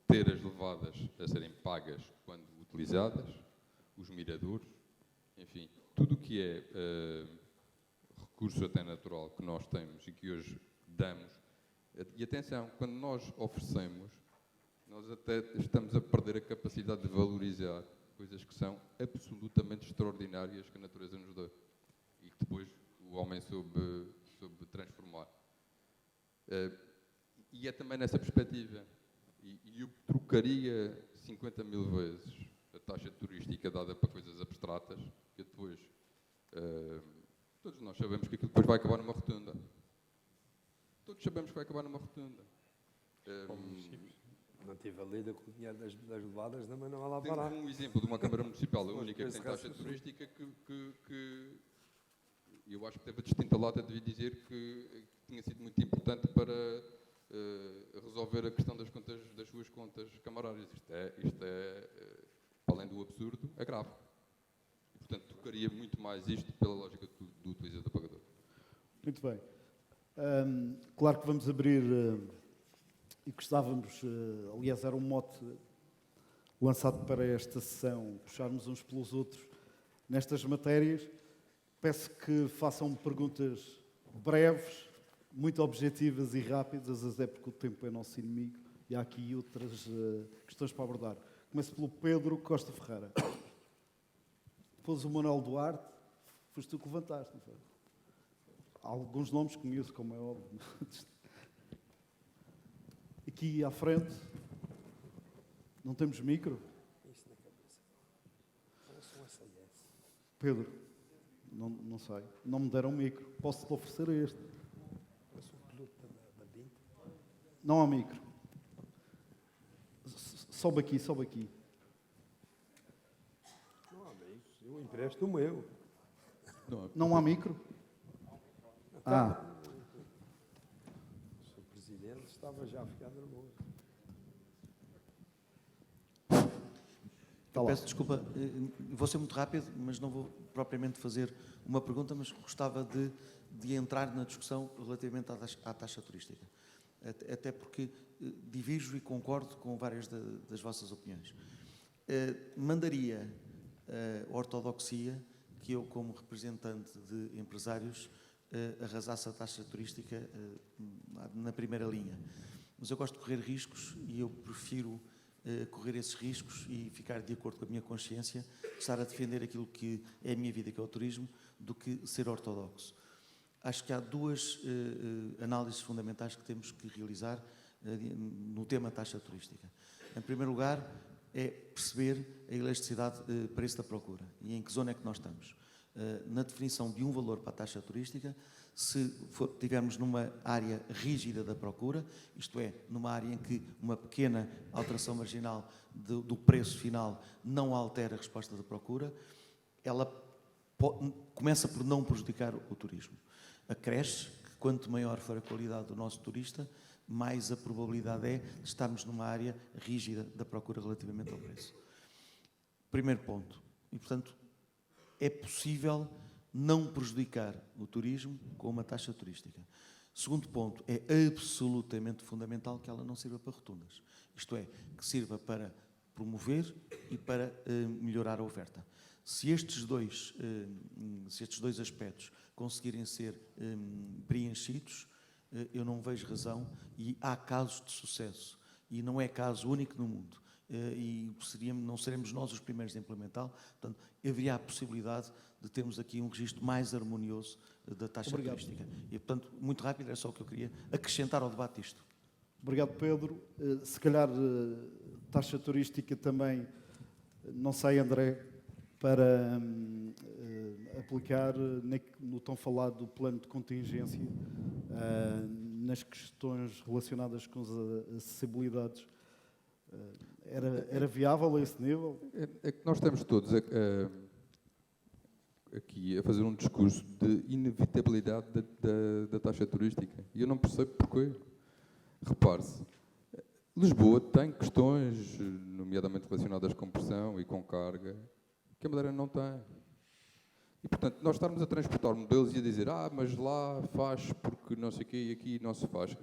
Ter as levadas a serem pagas quando utilizadas, os miradores, enfim, tudo o que é recurso até natural que nós temos e que hoje damos. E atenção, quando nós oferecemos, nós até estamos a perder a capacidade de valorizar coisas que são absolutamente extraordinárias que a natureza nos dá e que depois o homem soube transformar. E é também nessa perspectiva. E eu trocaria 50 mil vezes a taxa turística dada para coisas abstratas, que depois... todos nós sabemos que aquilo depois vai acabar numa rotunda. Todos sabemos que vai acabar numa rotunda. Não tive a lida com o dinheiro das levadas, também não vai lá parar. Tenho um exemplo de uma Câmara Municipal, a única que tem taxa turística, que eu acho que teve a distinta lata de dizer que tinha sido muito importante para resolver a questão das suas contas camarárias. Isto é além do absurdo, é grave. E, portanto, tocaria muito mais isto pela lógica do utilizador-pagador. Muito bem. Claro que vamos abrir, e gostávamos, aliás, era um mote lançado para esta sessão, puxarmos uns pelos outros nestas matérias. Peço que façam perguntas breves, muito objetivas e rápidas, até porque o tempo é nosso inimigo e há aqui outras questões para abordar. Começo pelo Pedro Costa Ferreira. Depois o Manuel Duarte, foste tu que levantaste, não foi? Alguns nomes conheço, como é óbvio. Aqui à frente, não temos micro? Isso na cabeça. Ouçam essa yes. Pedro, não sei. Não me deram micro. Posso-te oferecer este? Parece um piloto da Bint. Não há micro. Sobe aqui, sobe aqui. Não há micro, eu empresto o meu. Não há micro? Ah. O Sr. Presidente estava já a ficar nervoso. Eu peço desculpa, vou ser muito rápido, mas não vou propriamente fazer uma pergunta, mas gostava de entrar na discussão relativamente à taxa turística. Até porque divirjo e concordo com várias das vossas opiniões. Mandaria a ortodoxia que eu, como representante de empresários, arrasasse a taxa turística na primeira linha. Mas eu gosto de correr riscos e eu prefiro correr esses riscos e ficar de acordo com a minha consciência, estar a defender aquilo que é a minha vida, que é o turismo, do que ser ortodoxo. Acho que há duas análises fundamentais que temos que realizar no tema taxa turística. Em primeiro lugar, é perceber a elasticidade preço da procura e em que zona é que nós estamos. Na definição de um valor para a taxa turística, se tivermos numa área rígida da procura, isto é, numa área em que uma pequena alteração marginal do preço final não altera a resposta da procura, ela começa por não prejudicar o turismo. Acresce que quanto maior for a qualidade do nosso turista, mais a probabilidade é de estarmos numa área rígida da procura relativamente ao preço. Primeiro ponto. E, portanto, é possível não prejudicar o turismo com uma taxa turística. Segundo ponto, é absolutamente fundamental que ela não sirva para rotundas. Isto é, que sirva para promover e para melhorar a oferta. Se estes dois aspectos conseguirem ser preenchidos, eu não vejo razão, e há casos de sucesso, e não é caso único no mundo, e não seremos nós os primeiros a implementá-lo, portanto, haveria a possibilidade de termos aqui um registro mais harmonioso da taxa turística. E, portanto, muito rápido, era só o que eu queria acrescentar ao debate isto. Obrigado, Pedro. Se calhar, taxa turística também, não sei, André, para aplicar no tão falado plano de contingência, nas questões relacionadas com as acessibilidades. Era viável a esse nível? É que nós estamos todos aqui a fazer um discurso de inevitabilidade da taxa turística. E eu não percebo porquê. Repare-se, Lisboa tem questões, nomeadamente relacionadas com pressão e com carga, que a Madeira não tem. E, portanto, nós estarmos a transportar modelos e a dizer mas lá faz porque não sei o quê e aqui não se faz.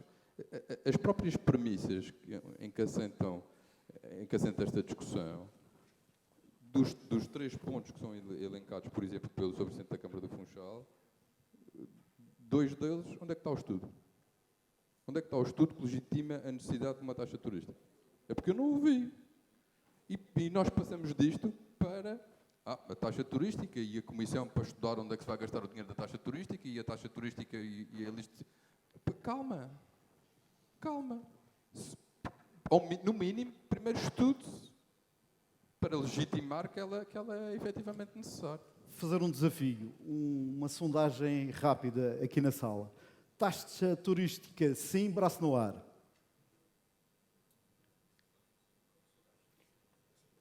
As próprias premissas em que assenta esta discussão, dos 3 pontos que são elencados, por exemplo, pelo Sr. Presidente da Câmara do Funchal, 2 deles, onde é que está o estudo? Onde é que está o estudo que legitima a necessidade de uma taxa turística? É porque eu não o vi. E nós passamos disto para a taxa turística e a comissão para estudar onde é que se vai gastar o dinheiro da taxa turística e a taxa turística e a lista. Calma. No mínimo, primeiro estude para legitimar que ela é efetivamente necessária. Fazer um desafio, uma sondagem rápida aqui na sala. Taxa turística, sim, braço no ar.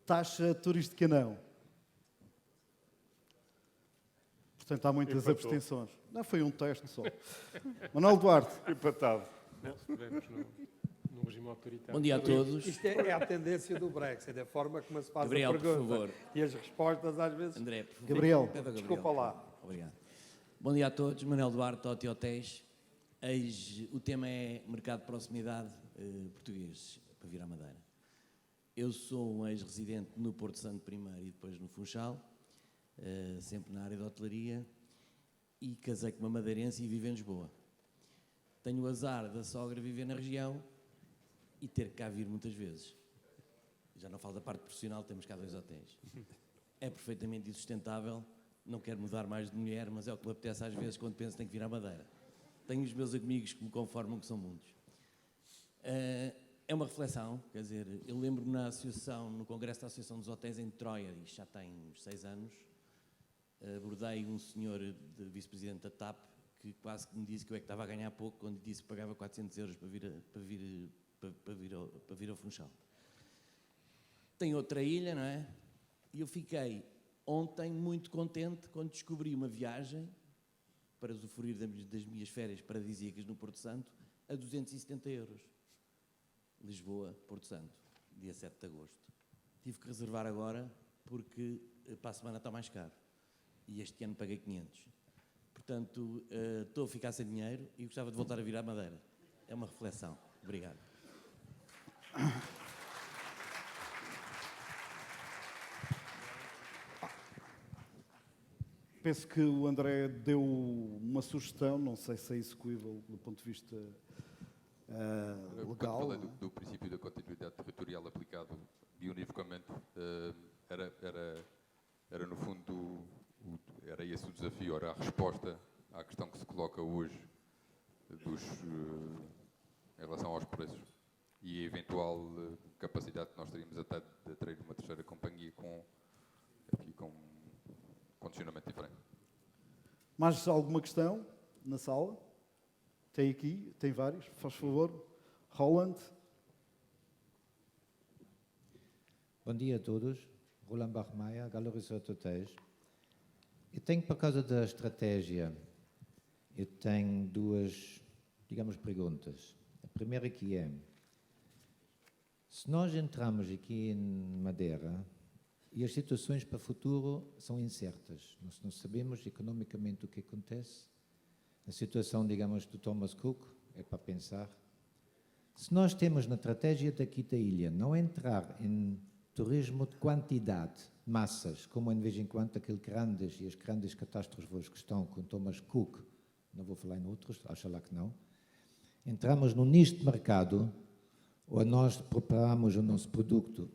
Taxa turística, não. Portanto, há muitas abstenções. Não, foi um teste só. Manuel Duarte. Empatado. No regime autoritário. Bom dia a todos. Isto é a tendência do Brexit, a forma como se faz Gabriel, a pergunta. por favor. E as respostas, às vezes... André, por favor. Gabriel. Desculpa lá. Obrigado. Bom dia a todos. Manuel Duarte, Oti Hotéis. O tema é mercado de proximidade português para vir à Madeira. Eu sou um ex-residente no Porto Santo primeiro e depois no Funchal, sempre na área da hotelaria, e casei com uma madeirense e vivo em Lisboa. Tenho o azar da sogra viver na região e ter que cá vir muitas vezes. Já não falo da parte profissional, temos cá 2 hotéis. É perfeitamente insustentável, não quero mudar mais de mulher, mas é o que me apetece às vezes quando penso que tenho que vir à Madeira. Tenho os meus amigos que me conformam, que são muitos. É uma reflexão, quer dizer, eu lembro-me no Congresso da Associação dos Hotéis em Troia, isto já tem uns 6 anos, abordei um senhor de vice-presidente da TAP que quase que me disse que eu é que estava a ganhar pouco quando disse que pagava 400 euros para vir ao Funchal. tem outra ilha, não é? E eu fiquei ontem muito contente quando descobri uma viagem para usufruir das minhas férias paradisíacas no Porto Santo a 270 euros. Lisboa, Porto Santo, dia 7 de agosto. Tive que reservar agora porque para a semana está mais caro. E este ano paguei 500. Portanto, estou a ficar sem dinheiro e gostava de voltar a vir à Madeira. É uma reflexão. Obrigado. Penso que o André deu uma sugestão, não sei se é execuível do ponto de vista legal. Quando falei do princípio da continuidade territorial aplicado biunivocamente, era no fundo, era esse o desafio, era a resposta à questão que se coloca hoje em relação aos preços e a eventual capacidade que nós teríamos até de atrair uma terceira companhia com condicionamento diferente. Mais alguma questão na sala? Tem aqui, tem vários, faz favor. Roland. Bom dia a todos. Roland Bachmeier, Galo Resort Hotéis. Eu tenho, por causa da estratégia, eu tenho duas, digamos, perguntas. A primeira que é, se nós entramos aqui em Madeira e as situações para o futuro são incertas, nós não sabemos economicamente o que acontece, a situação, digamos, do Thomas Cook é para pensar. Se nós temos na estratégia daqui da ilha não entrar em turismo de quantidade, massas, como de vez em quando aqueles grandes e as grandes catástrofes que estão com Thomas Cook, não vou falar em outros, acho lá que não, entramos num nicho de mercado, ou nós preparamos o nosso produto,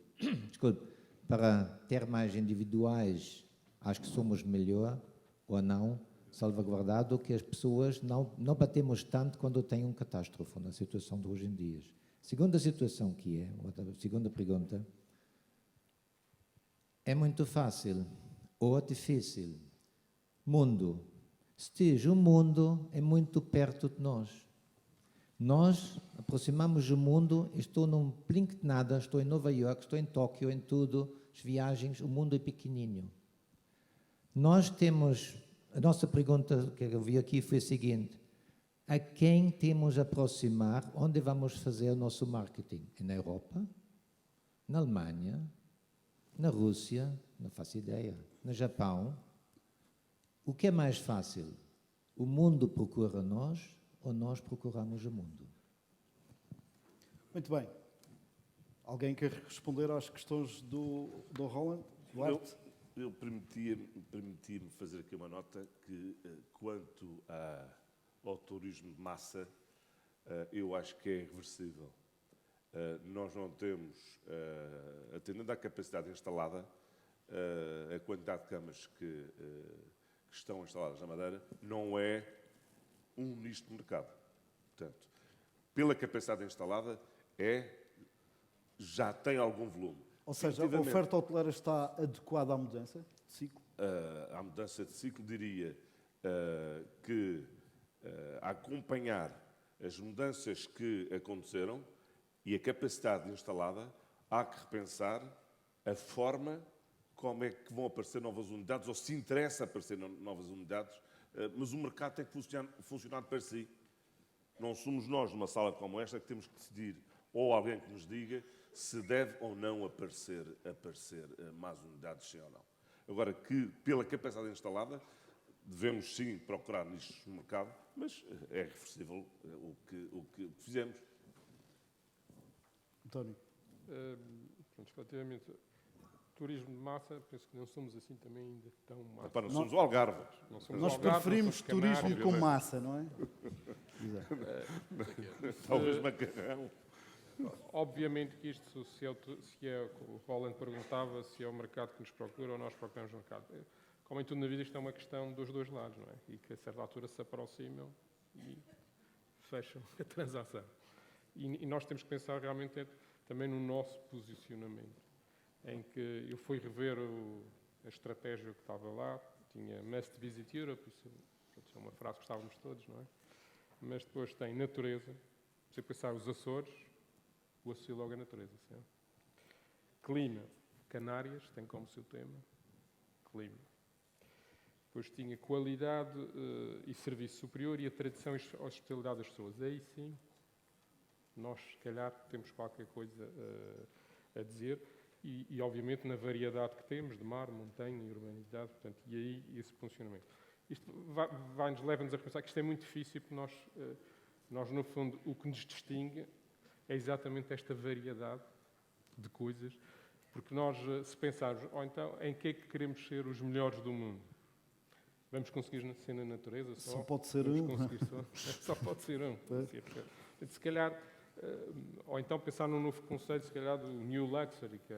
desculpe, para ter mais individuais, acho que somos melhor, ou não, salvaguardado que as pessoas não batemos tanto quando tem um catástrofe, na situação de hoje em dia. Segunda situação que é, segunda pergunta, é muito fácil ou difícil? Mundo. O mundo é muito perto de nós. Nós aproximamos o mundo, estou num blink de nada, estou em Nova York, estou em Tóquio, em tudo, as viagens, o mundo é pequenininho. Nós temos, a nossa pergunta que eu vi aqui foi a seguinte, a quem temos a aproximar, onde vamos fazer o nosso marketing? Na Europa? Na Alemanha? Na Rússia? Não faço ideia. No Japão? O que é mais fácil? O mundo procura nós ou nós procuramos o mundo? Muito bem. Alguém quer responder às questões do Roland? Duarte? Eu permiti-me fazer aqui uma nota que, quanto ao turismo de massa, eu acho que é reversível. Nós não temos, atendendo à capacidade instalada, a quantidade de camas que estão instaladas na Madeira, não é um nicho de mercado. Portanto, pela capacidade instalada, já tem algum volume. Ou seja, a oferta hoteleira está adequada à mudança de ciclo? À mudança de ciclo, diria que, a acompanhar as mudanças que aconteceram e a capacidade instalada, há que repensar a forma como é que vão aparecer novas unidades, ou se interessa aparecer novas unidades, mas o mercado tem que funcionar para si. Não somos nós, numa sala como esta, que temos que decidir, ou alguém que nos diga se deve ou não aparecer mais unidades, sim ou não. Agora, que pela capacidade instalada, devemos sim procurar nichos no mercado, mas é reversível o que fizemos. António. Relativamente turismo de massa, penso que não somos assim também ainda tão massa. Não somos o Algarve. Nós preferimos turismo com massa, não é? Talvez macarrão. Obviamente que isto, se o Roland perguntava se é o mercado que nos procura ou nós procuramos o mercado. Como em tudo na vida, isto é uma questão dos dois lados, não é? E que a certa altura se aproximam e fecham a transação. E nós temos que pensar realmente também no nosso posicionamento, em que eu fui rever a estratégia que estava lá, tinha Must Visit Europe, isso é uma frase que gostávamos todos, não é? Mas depois tem natureza, você pensar os Açores, o associo logo a natureza, certo? Clima, Canárias, tem como seu tema clima. Depois tinha qualidade e serviço superior e a tradição e hospitalidade das pessoas. Aí sim, nós, se calhar, temos qualquer coisa a dizer. E, obviamente, na variedade que temos, de mar, montanha e urbanidade, portanto, e aí esse funcionamento. Isto leva-nos a pensar que isto é muito difícil, porque nós, no fundo, o que nos distingue é exatamente esta variedade de coisas, porque nós, se pensarmos, ou então, em que é que queremos ser os melhores do mundo? Vamos conseguir ser na natureza só? Só pode ser um. Só pode ser um. Se calhar, ou então pensar num novo conceito, se calhar, do New Luxury, que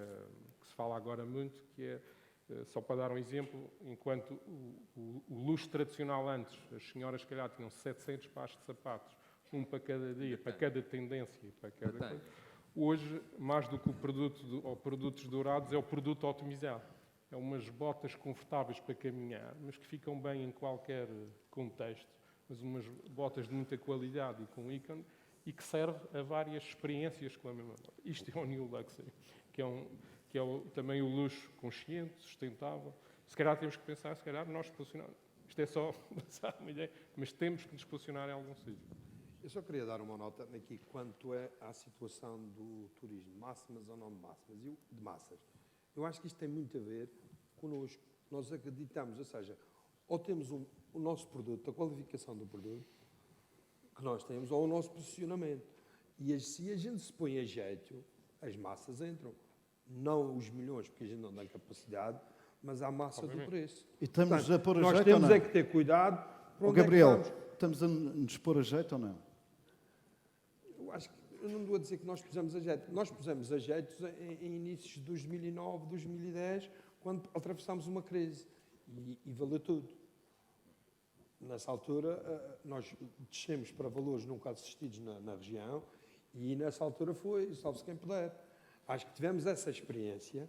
se fala agora muito, que é, só para dar um exemplo, enquanto o luxo tradicional antes, as senhoras, se calhar, tinham 700 pares de sapatos, um para cada dia, para cada tendência, para cada coisa. Hoje, mais do que o produto ou produtos dourados, é o produto otimizado. É umas botas confortáveis para caminhar, mas que ficam bem em qualquer contexto, mas umas botas de muita qualidade e com ícone, e que serve a várias experiências com a mesma bota. Isto é o New Luxury, que é também o luxo consciente, sustentável. Se calhar temos que pensar, se calhar nós posicionamos. Isto é só uma ideia, mas temos que nos posicionar em algum sítio. Eu só queria dar uma nota aqui quanto à situação do turismo, máximas ou não de máximas, de massas. Eu acho que isto tem muito a ver connosco. Nós acreditamos, ou seja, ou temos o nosso produto, a qualificação do produto que nós temos, ou o nosso posicionamento. E se a gente se põe a jeito, as massas entram. Não os milhões, porque a gente não tem capacidade, mas a massa do preço. E estamos a pôr a jeito nós temos ou não? é que ter cuidado. Gabriel, estamos a nos pôr a jeito ou não? Eu acho que eu não vou dizer que nós pusemos a jeito. Nós pusemos a jeito em inícios de 2009, 2010, quando atravessámos uma crise. E valeu tudo. Nessa altura, nós descemos para valores nunca assistidos na região e nessa altura foi, salve-se quem puder. Acho que tivemos essa experiência,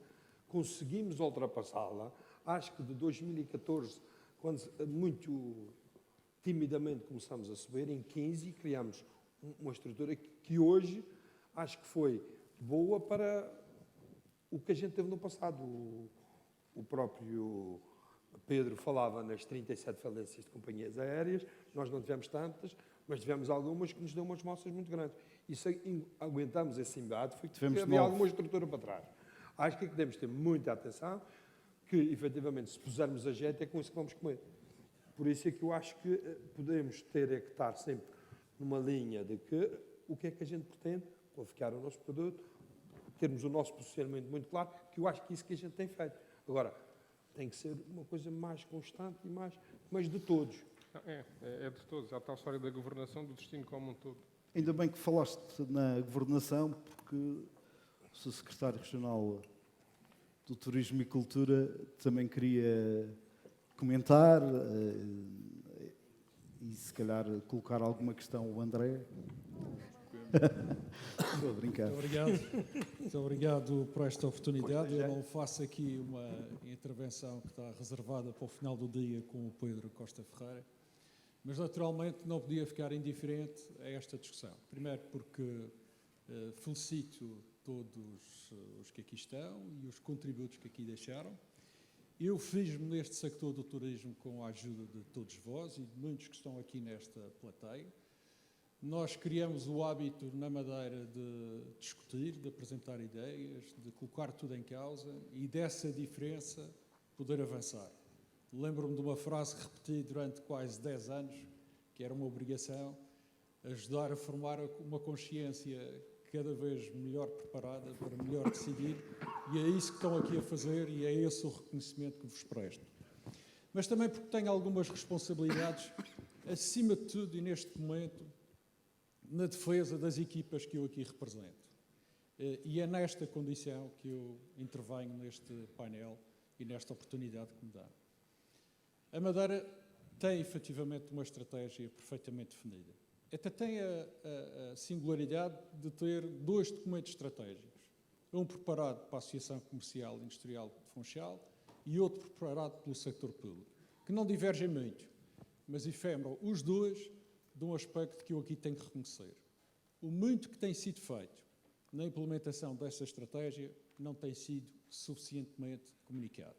conseguimos ultrapassá-la. Acho que de 2014, quando muito timidamente começamos a subir, em 15 criámos uma estrutura que hoje acho que foi boa para o que a gente teve no passado. O próprio Pedro falava nas 37 falências de companhias aéreas, nós não tivemos tantas, mas tivemos algumas que nos deu umas moças muito grandes. E se aguentamos esse embate, foi que havia alguma estrutura para trás. Acho que devemos ter muita atenção, que efetivamente se pusermos a jeito é com isso que vamos comer. Por isso é que eu acho que podemos ter que estar sempre numa linha de que o que é que a gente pretende, qualificar o nosso produto, termos o nosso posicionamento muito claro, que eu acho que é isso que a gente tem feito. Agora, tem que ser uma coisa mais constante e mais de todos. É de todos. Há a tal história da governação do destino como um todo. Ainda bem que falaste na governação, porque o Sr. Secretário Regional do Turismo e Cultura também queria comentar e, se calhar, colocar alguma questão ao André. Estou a brincar. Muito obrigado por esta oportunidade. Eu não faço aqui uma intervenção que está reservada para o final do dia com o Pedro Costa Ferreira, mas naturalmente não podia ficar indiferente a esta discussão. Primeiro porque felicito todos os que aqui estão e os contributos que aqui deixaram. Eu fiz-me neste sector do turismo com a ajuda de todos vós e de muitos que estão aqui nesta plateia. Nós criamos o hábito na Madeira de discutir, de apresentar ideias, de colocar tudo em causa e dessa diferença poder avançar. Lembro-me de uma frase que repeti durante quase 10 anos, que era uma obrigação, ajudar a formar uma consciência cada vez melhor preparada para melhor decidir, e é isso que estão aqui a fazer e é esse o reconhecimento que vos presto. Mas também porque tenho algumas responsabilidades, acima de tudo e neste momento, na defesa das equipas que eu aqui represento. E é nesta condição que eu intervenho neste painel e nesta oportunidade que me dá. A Madeira tem efetivamente uma estratégia perfeitamente definida. Até tem a singularidade de ter 2 documentos estratégicos. Um preparado para a Associação Comercial e Industrial de Funchal e outro preparado pelo sector público, que não divergem muito, mas efemeram os dois de um aspecto que eu aqui tenho que reconhecer. O muito que tem sido feito na implementação dessa estratégia não tem sido suficientemente comunicado.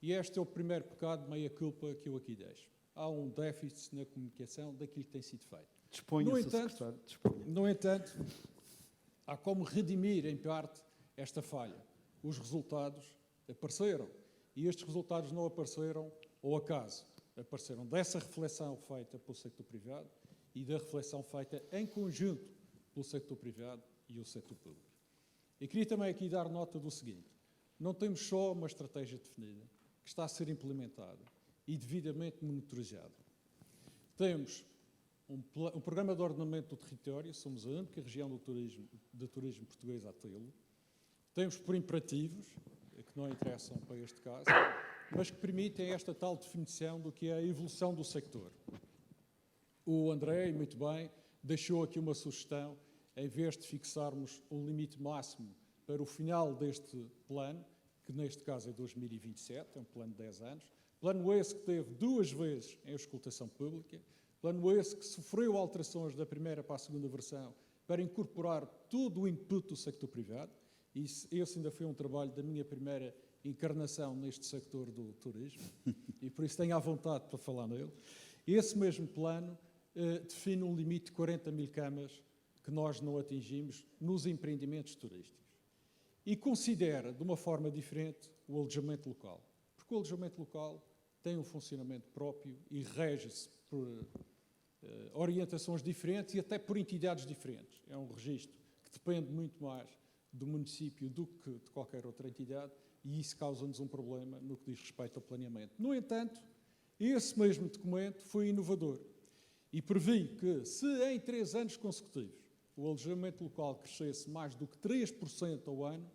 E este é o primeiro pecado de meia-culpa que eu aqui deixo. Há um déficit na comunicação daquilo que tem sido feito. Disponha-se, Secretário. Disponha. No entanto, há como redimir, em parte, esta falha. Os resultados apareceram. E estes resultados não apareceram ao acaso. Apareceram dessa reflexão feita pelo sector privado e da reflexão feita em conjunto pelo sector privado e o sector público. E queria também aqui dar nota do seguinte. Não temos só uma estratégia definida, que está a ser implementada e devidamente monitorizada. Temos um programa de ordenamento do território, somos a única região do turismo português a tê-lo. Temos por imperativos, que não interessam para este caso, mas que permitem esta tal definição do que é a evolução do sector. O André, muito bem, deixou aqui uma sugestão, em vez de fixarmos um limite máximo para o final deste plano, que neste caso é 2027, é um plano de 10 anos, plano esse que teve 2 vezes em auscultação pública, plano esse que sofreu alterações da primeira para a segunda versão para incorporar todo o input do sector privado, e esse ainda foi um trabalho da minha primeira encarnação neste sector do turismo, e por isso tenho à vontade para falar nele. Esse mesmo plano define um limite de 40 mil camas que nós não atingimos nos empreendimentos turísticos. E considera, de uma forma diferente, o alojamento local. Porque o alojamento local tem um funcionamento próprio e rege-se por orientações diferentes e até por entidades diferentes. É um registro que depende muito mais do município do que de qualquer outra entidade e isso causa-nos um problema no que diz respeito ao planeamento. No entanto, esse mesmo documento foi inovador e previu que, se em 3 anos consecutivos o alojamento local crescesse mais do que 3% ao ano,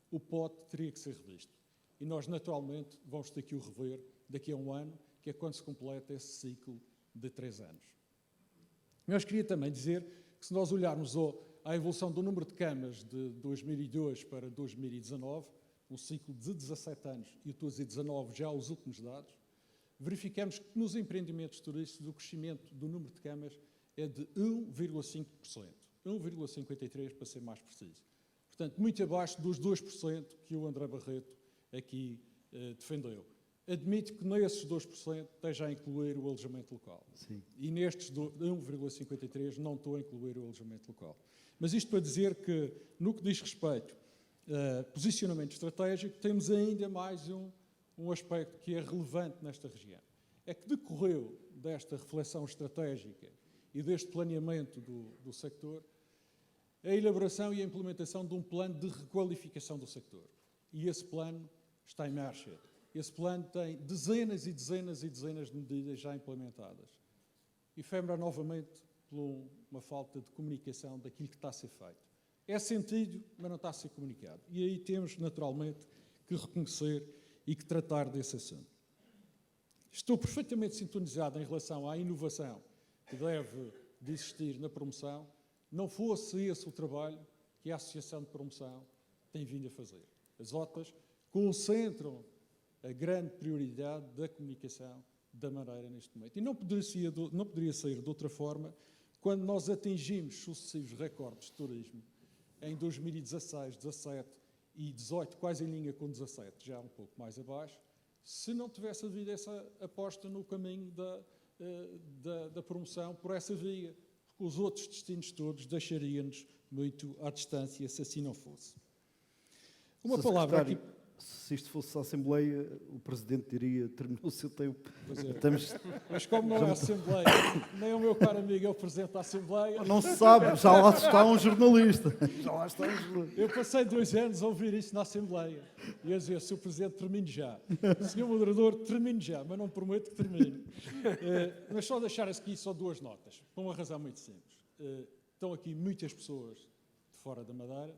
o pote teria que ser revisto. E nós, naturalmente, vamos ter que o rever daqui a um ano, que é quando se completa esse ciclo de 3 anos. Mas queria também dizer que, se nós olharmos à evolução do número de camas de 2002 para 2019, um ciclo de 17 anos, e eu estou a dizer 19 já os últimos dados, verificamos que nos empreendimentos turísticos o crescimento do número de camas é de 1,5%. 1,53% para ser mais preciso. Portanto, muito abaixo dos 2% que o André Barreto aqui defendeu. Admito que nesses 2% esteja a incluir o alojamento local. Sim. E nestes 1,53% não estou a incluir o alojamento local. Mas isto para dizer que, no que diz respeito a posicionamento estratégico, temos ainda mais um aspecto que é relevante nesta região. É que decorreu desta reflexão estratégica e deste planeamento do sector, a elaboração e a implementação de um plano de requalificação do sector. E esse plano está em marcha. Esse plano tem dezenas e dezenas e dezenas de medidas já implementadas. Efêmera novamente por uma falta de comunicação daquilo que está a ser feito. É sentido, mas não está a ser comunicado. E aí temos, naturalmente, que reconhecer e que tratar desse assunto. Estou perfeitamente sintonizado em relação à inovação que deve de existir na promoção, não fosse esse o trabalho que a Associação de Promoção tem vindo a fazer. As OTAs concentram a grande prioridade da comunicação da maneira neste momento. E não poderia sair de outra forma quando nós atingimos sucessivos recordes de turismo em 2016, 17 e 18, quase em linha com 17, já um pouco mais abaixo, se não tivesse havido essa aposta no caminho da promoção por essa via, porque os outros destinos todos deixariam-nos muito à distância se assim não fosse. Uma palavra aqui... Se isto fosse a Assembleia, o Presidente diria, terminou o seu tempo. Pois é. Mas como não é a Assembleia, nem o meu caro amigo é o Presidente da Assembleia... Não se sabe, já lá está um jornalista. Já lá está um jornalista. Eu passei 2 anos a ouvir isso na Assembleia. E a dizer, Sr. Presidente, termine já. Sr. Moderador, termine já, mas não prometo que termine. Mas só deixar aqui só 2 notas, por uma razão muito simples. Estão aqui muitas pessoas de fora da Madeira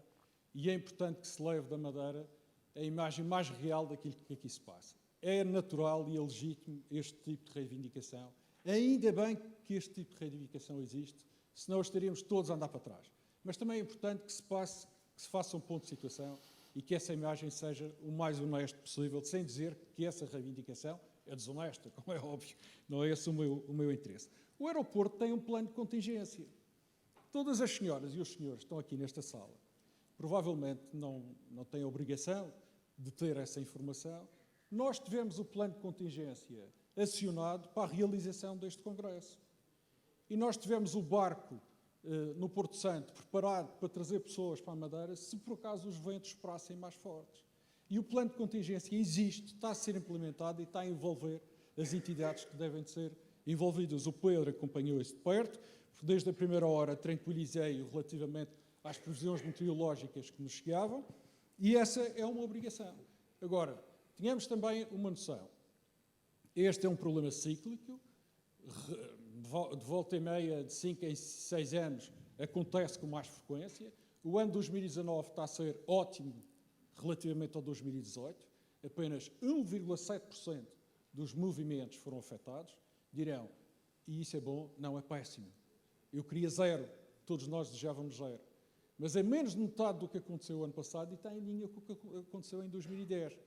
e é importante que se leve da Madeira a imagem mais real daquilo que aqui se passa. É natural e é legítimo este tipo de reivindicação. Ainda bem que este tipo de reivindicação existe, senão estaríamos todos a andar para trás. Mas também é importante que se faça um ponto de situação e que essa imagem seja o mais honesto possível, sem dizer que essa reivindicação é desonesta, como é óbvio. Não é esse o meu interesse. O aeroporto tem um plano de contingência. Todas as senhoras e os senhores que estão aqui nesta sala provavelmente não têm a obrigação de ter essa informação. Nós tivemos o plano de contingência acionado para a realização deste Congresso. E nós tivemos o barco no Porto Santo preparado para trazer pessoas para a Madeira se por acaso os ventos esperassem mais fortes. E o plano de contingência existe, está a ser implementado e está a envolver as entidades que devem ser envolvidas. O Pedro acompanhou isso de perto, porque desde a primeira hora tranquilizei-o relativamente às previsões meteorológicas que nos chegavam, e essa é uma obrigação. Agora, tínhamos também uma noção. Este é um problema cíclico, de volta e meia, de 5 em 6 anos, acontece com mais frequência. O ano 2019 está a ser ótimo relativamente ao 2018. Apenas 1,7% dos movimentos foram afetados. Dirão, e isso é bom? Não, é péssimo. Eu queria 0, todos nós desejávamos 0. Mas é menos de metade do que aconteceu ano passado e está em linha com o que aconteceu em 2010.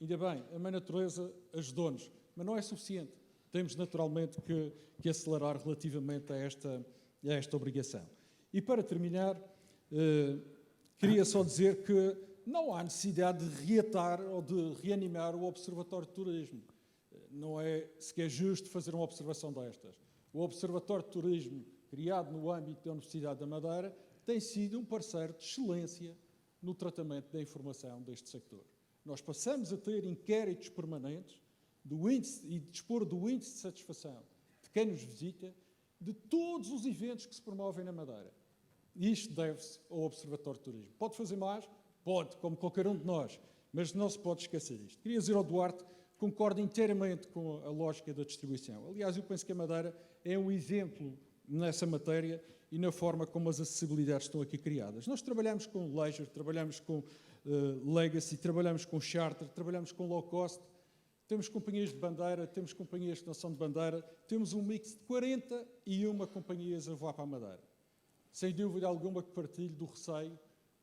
Ainda bem, a Mãe Natureza ajudou-nos, mas não é suficiente. Temos naturalmente que acelerar relativamente a esta obrigação. E para terminar, queria só dizer que não há necessidade de reatar ou de reanimar o Observatório de Turismo. Não é sequer justo fazer uma observação destas. O Observatório de Turismo, criado no âmbito da Universidade da Madeira, tem sido um parceiro de excelência no tratamento da informação deste sector. Nós passamos a ter inquéritos permanentes do índice, e dispor do índice de satisfação de quem nos visita, de todos os eventos que se promovem na Madeira. E isto deve-se ao Observatório de Turismo. Pode fazer mais? Pode, como qualquer um de nós, mas não se pode esquecer isto. Queria dizer ao Duarte, concordo inteiramente com a lógica da distribuição. Aliás, eu penso que a Madeira é um exemplo nessa matéria e na forma como as acessibilidades estão aqui criadas. Nós trabalhamos com leisure, trabalhamos com legacy, trabalhamos com charter, trabalhamos com low cost, temos companhias de bandeira, temos companhias que não são de bandeira, temos um mix de 41 companhias a voar para a Madeira. Sem dúvida alguma que partilho do receio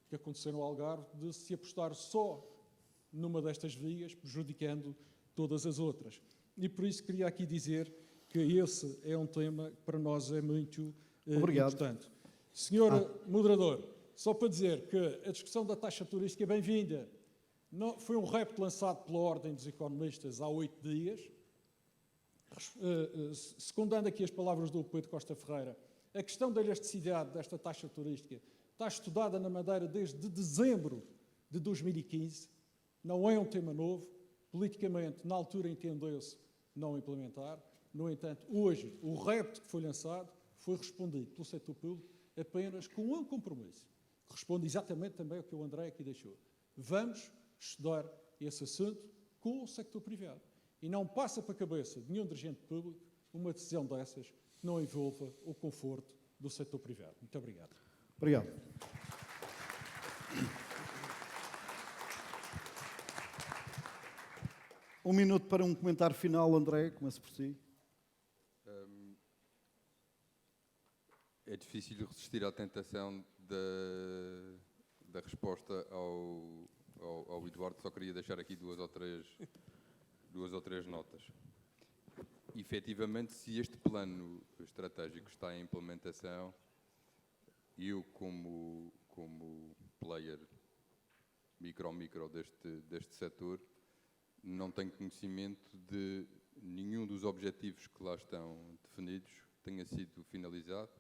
que aconteceu no Algarve de se apostar só numa destas vias, prejudicando todas as outras. E por isso queria aqui dizer que esse é um tema que para nós é muito importante. Senhor Moderador, só para dizer que a discussão da taxa turística é bem-vinda. Foi um repto lançado pela Ordem dos Economistas há 8 dias. Secundando aqui as palavras do Pedro Costa Ferreira, a questão da elasticidade desta taxa turística está estudada na Madeira desde dezembro de 2015. Não é um tema novo. Politicamente, na altura, entendeu-se não implementar. No entanto, hoje, o repto que foi lançado foi respondido pelo setor público apenas com um compromisso, que responde exatamente também ao que o André aqui deixou. Vamos estudar esse assunto com o sector privado. E não passa para a cabeça de nenhum dirigente público uma decisão dessas que não envolva o conforto do setor privado. Muito obrigado. Obrigado. Um minuto para um comentário final, André, comece por si. É difícil resistir à tentação da resposta ao Eduardo, só queria deixar aqui duas ou três notas. Efetivamente, se este plano estratégico está em implementação, eu como player micro deste setor, não tenho conhecimento de nenhum dos objetivos que lá estão definidos tenha sido finalizado,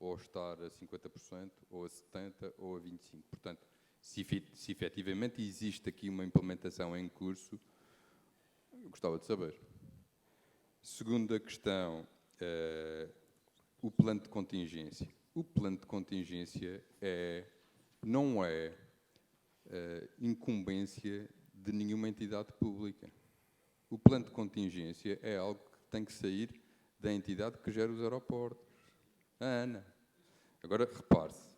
ou estar a 50%, ou a 70%, ou a 25%. Portanto, se efetivamente existe aqui uma implementação em curso, eu gostava de saber. Segunda questão, o plano de contingência. O plano de contingência não é incumbência de nenhuma entidade pública. O plano de contingência é algo que tem que sair da entidade que gera os aeroportos. A ANA. Agora, repare-se.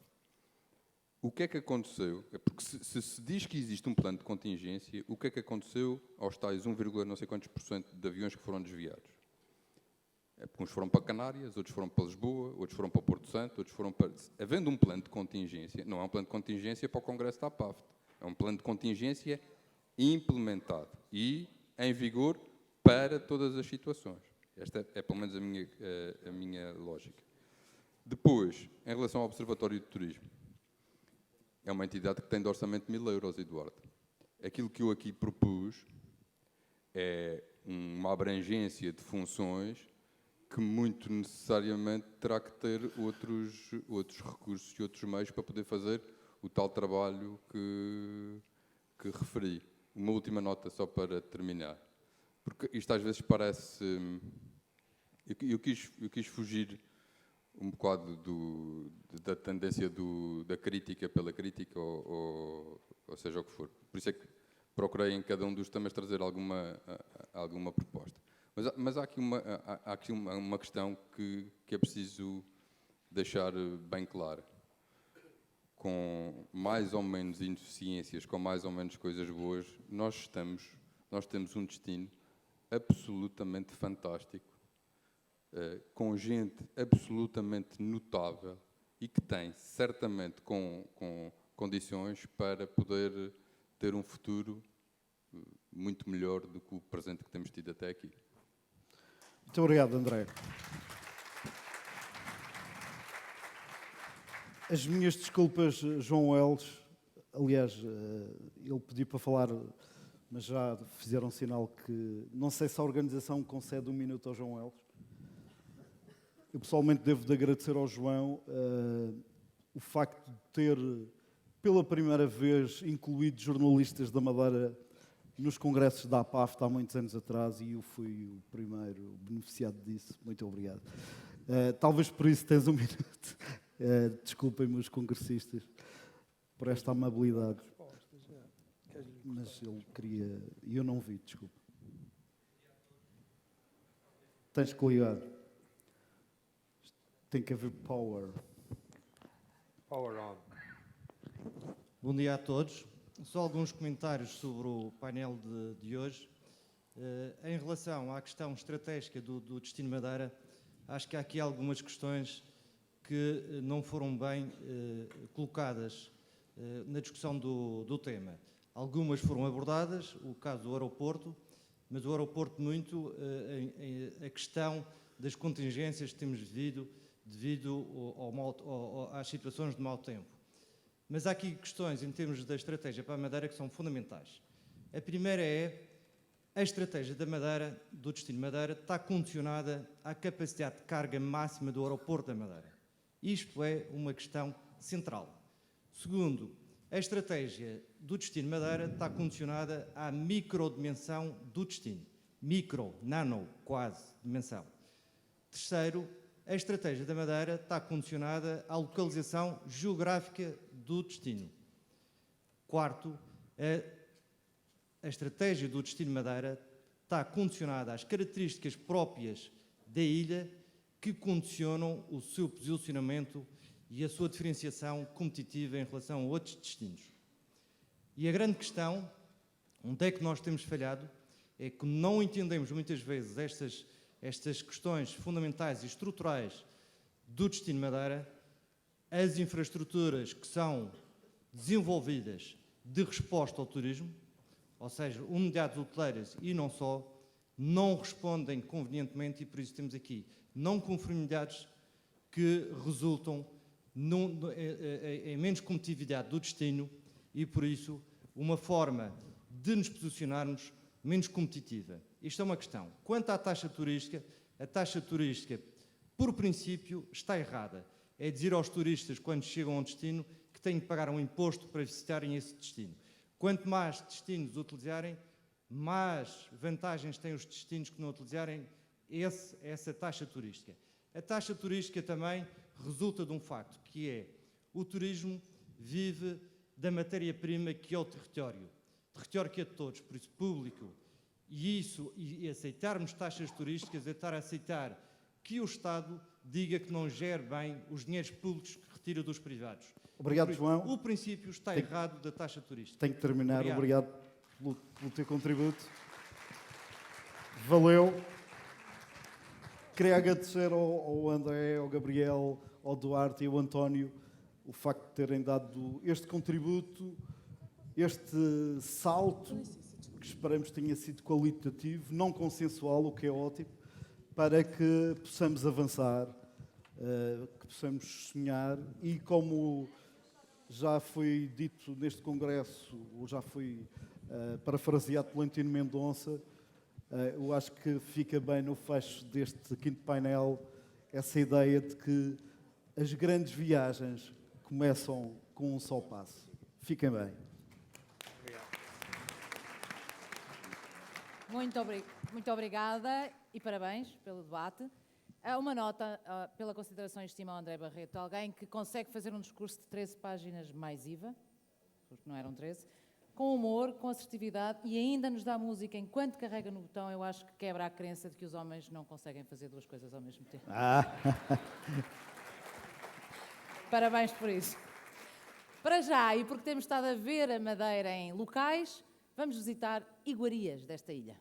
O que é que aconteceu? Porque se diz que existe um plano de contingência, o que é que aconteceu aos tais 1, não sei quantos % de aviões que foram desviados? Uns foram para Canárias, outros foram para Lisboa, outros foram para Porto Santo, outros foram para... Havendo um plano de contingência, não é um plano de contingência para o Congresso da APAFT, é um plano de contingência implementado e em vigor para todas as situações. Esta é pelo menos a minha lógica. Depois, em relação ao Observatório de Turismo, é uma entidade que tem de orçamento 1.000 euros, Eduardo. Aquilo que eu aqui propus é uma abrangência de funções que muito necessariamente terá que ter outros recursos e outros meios para poder fazer o tal trabalho que referi. Uma última nota só para terminar, porque isto às vezes parece... Eu quis fugir um bocado da tendência da crítica pela crítica, ou seja o que for. Por isso é que procurei em cada um dos temas trazer alguma proposta. Mas há aqui uma questão que é preciso deixar bem clara. Com mais ou menos ineficiências, com mais ou menos coisas boas, nós temos um destino absolutamente fantástico, com gente absolutamente notável e que tem certamente com condições para poder ter um futuro muito melhor do que o presente que temos tido até aqui. Muito obrigado, André. As minhas desculpas, João Wells. Aliás, ele pediu para falar, mas já fizeram sinal que... Não sei se a organização concede 1 minuto ao João Wells. Eu pessoalmente devo de agradecer ao João o facto de ter, pela primeira vez, incluído jornalistas da Madeira nos congressos da APAFT há muitos anos atrás, e eu fui o primeiro beneficiado disso. Muito obrigado. Talvez por isso tens 1 minuto. Desculpem-me os congressistas por esta amabilidade. Mas ele queria... E eu não vi, desculpa. Tens que ligar. Tem que haver power. Power on. Bom dia a todos. Só alguns comentários sobre o painel de hoje. Em relação à questão estratégica do Destino Madeira, acho que há aqui algumas questões que não foram bem colocadas na discussão do tema. Algumas foram abordadas, o caso do aeroporto, mas o aeroporto muito a questão das contingências que temos devido às situações de mau tempo. Mas há aqui questões em termos da estratégia para a Madeira que são fundamentais. A primeira é a estratégia da Madeira, do Destino Madeira, está condicionada à capacidade de carga máxima do aeroporto da Madeira. Isto é uma questão central. Segundo, a estratégia do Destino Madeira está condicionada à microdimensão do destino. Micro, nano, quase, dimensão. Terceiro, a estratégia da Madeira está condicionada à localização geográfica do destino. Quarto, a estratégia do Destino Madeira está condicionada às características próprias da ilha que condicionam o seu posicionamento e a sua diferenciação competitiva em relação a outros destinos. E a grande questão, onde é que nós temos falhado, é que não entendemos muitas vezes estas questões fundamentais e estruturais do Destino Madeira, as infraestruturas que são desenvolvidas de resposta ao turismo, ou seja, unidades hoteleiras e não só, não respondem convenientemente, e por isso temos aqui não conformidades que resultam em menos competitividade do destino e, por isso, uma forma de nos posicionarmos menos competitiva. Isto é uma questão. Quanto à taxa turística, a taxa turística, por princípio, está errada. É dizer aos turistas, quando chegam a um destino, que têm que pagar um imposto para visitarem esse destino. Quanto mais destinos utilizarem, mais vantagens têm os destinos que não utilizarem essa taxa turística. A taxa turística também resulta de um facto, que é o turismo vive da matéria-prima que é o território. Território que é de todos, por isso público. E aceitarmos taxas turísticas é estar a aceitar que o Estado diga que não gere bem os dinheiros públicos que retira dos privados. Obrigado, João. O princípio está errado da taxa turística. Tenho que terminar. Obrigado pelo teu contributo. Valeu. Queria agradecer ao André, ao Gabriel, ao Duarte e ao António o facto de terem dado este contributo, este salto, que esperamos tenha sido qualitativo, não consensual, o que é ótimo, para que possamos avançar, que possamos sonhar e, como já foi dito neste congresso, ou já foi parafraseado pelo Antônio Mendonça. Eu acho que fica bem no fecho deste quinto painel essa ideia de que as grandes viagens começam com um só passo. Fiquem bem. Muito obrigada e parabéns pelo debate. Uma nota pela consideração e estima ao André Barreto, alguém que consegue fazer um discurso de 13 páginas mais IVA, porque não eram 13, com humor, com assertividade e ainda nos dá música enquanto carrega no botão. Eu acho que quebra a crença de que os homens não conseguem fazer duas coisas ao mesmo tempo. Parabéns por isso. Para já, e porque temos estado a ver a Madeira em locais, vamos visitar iguarias desta ilha.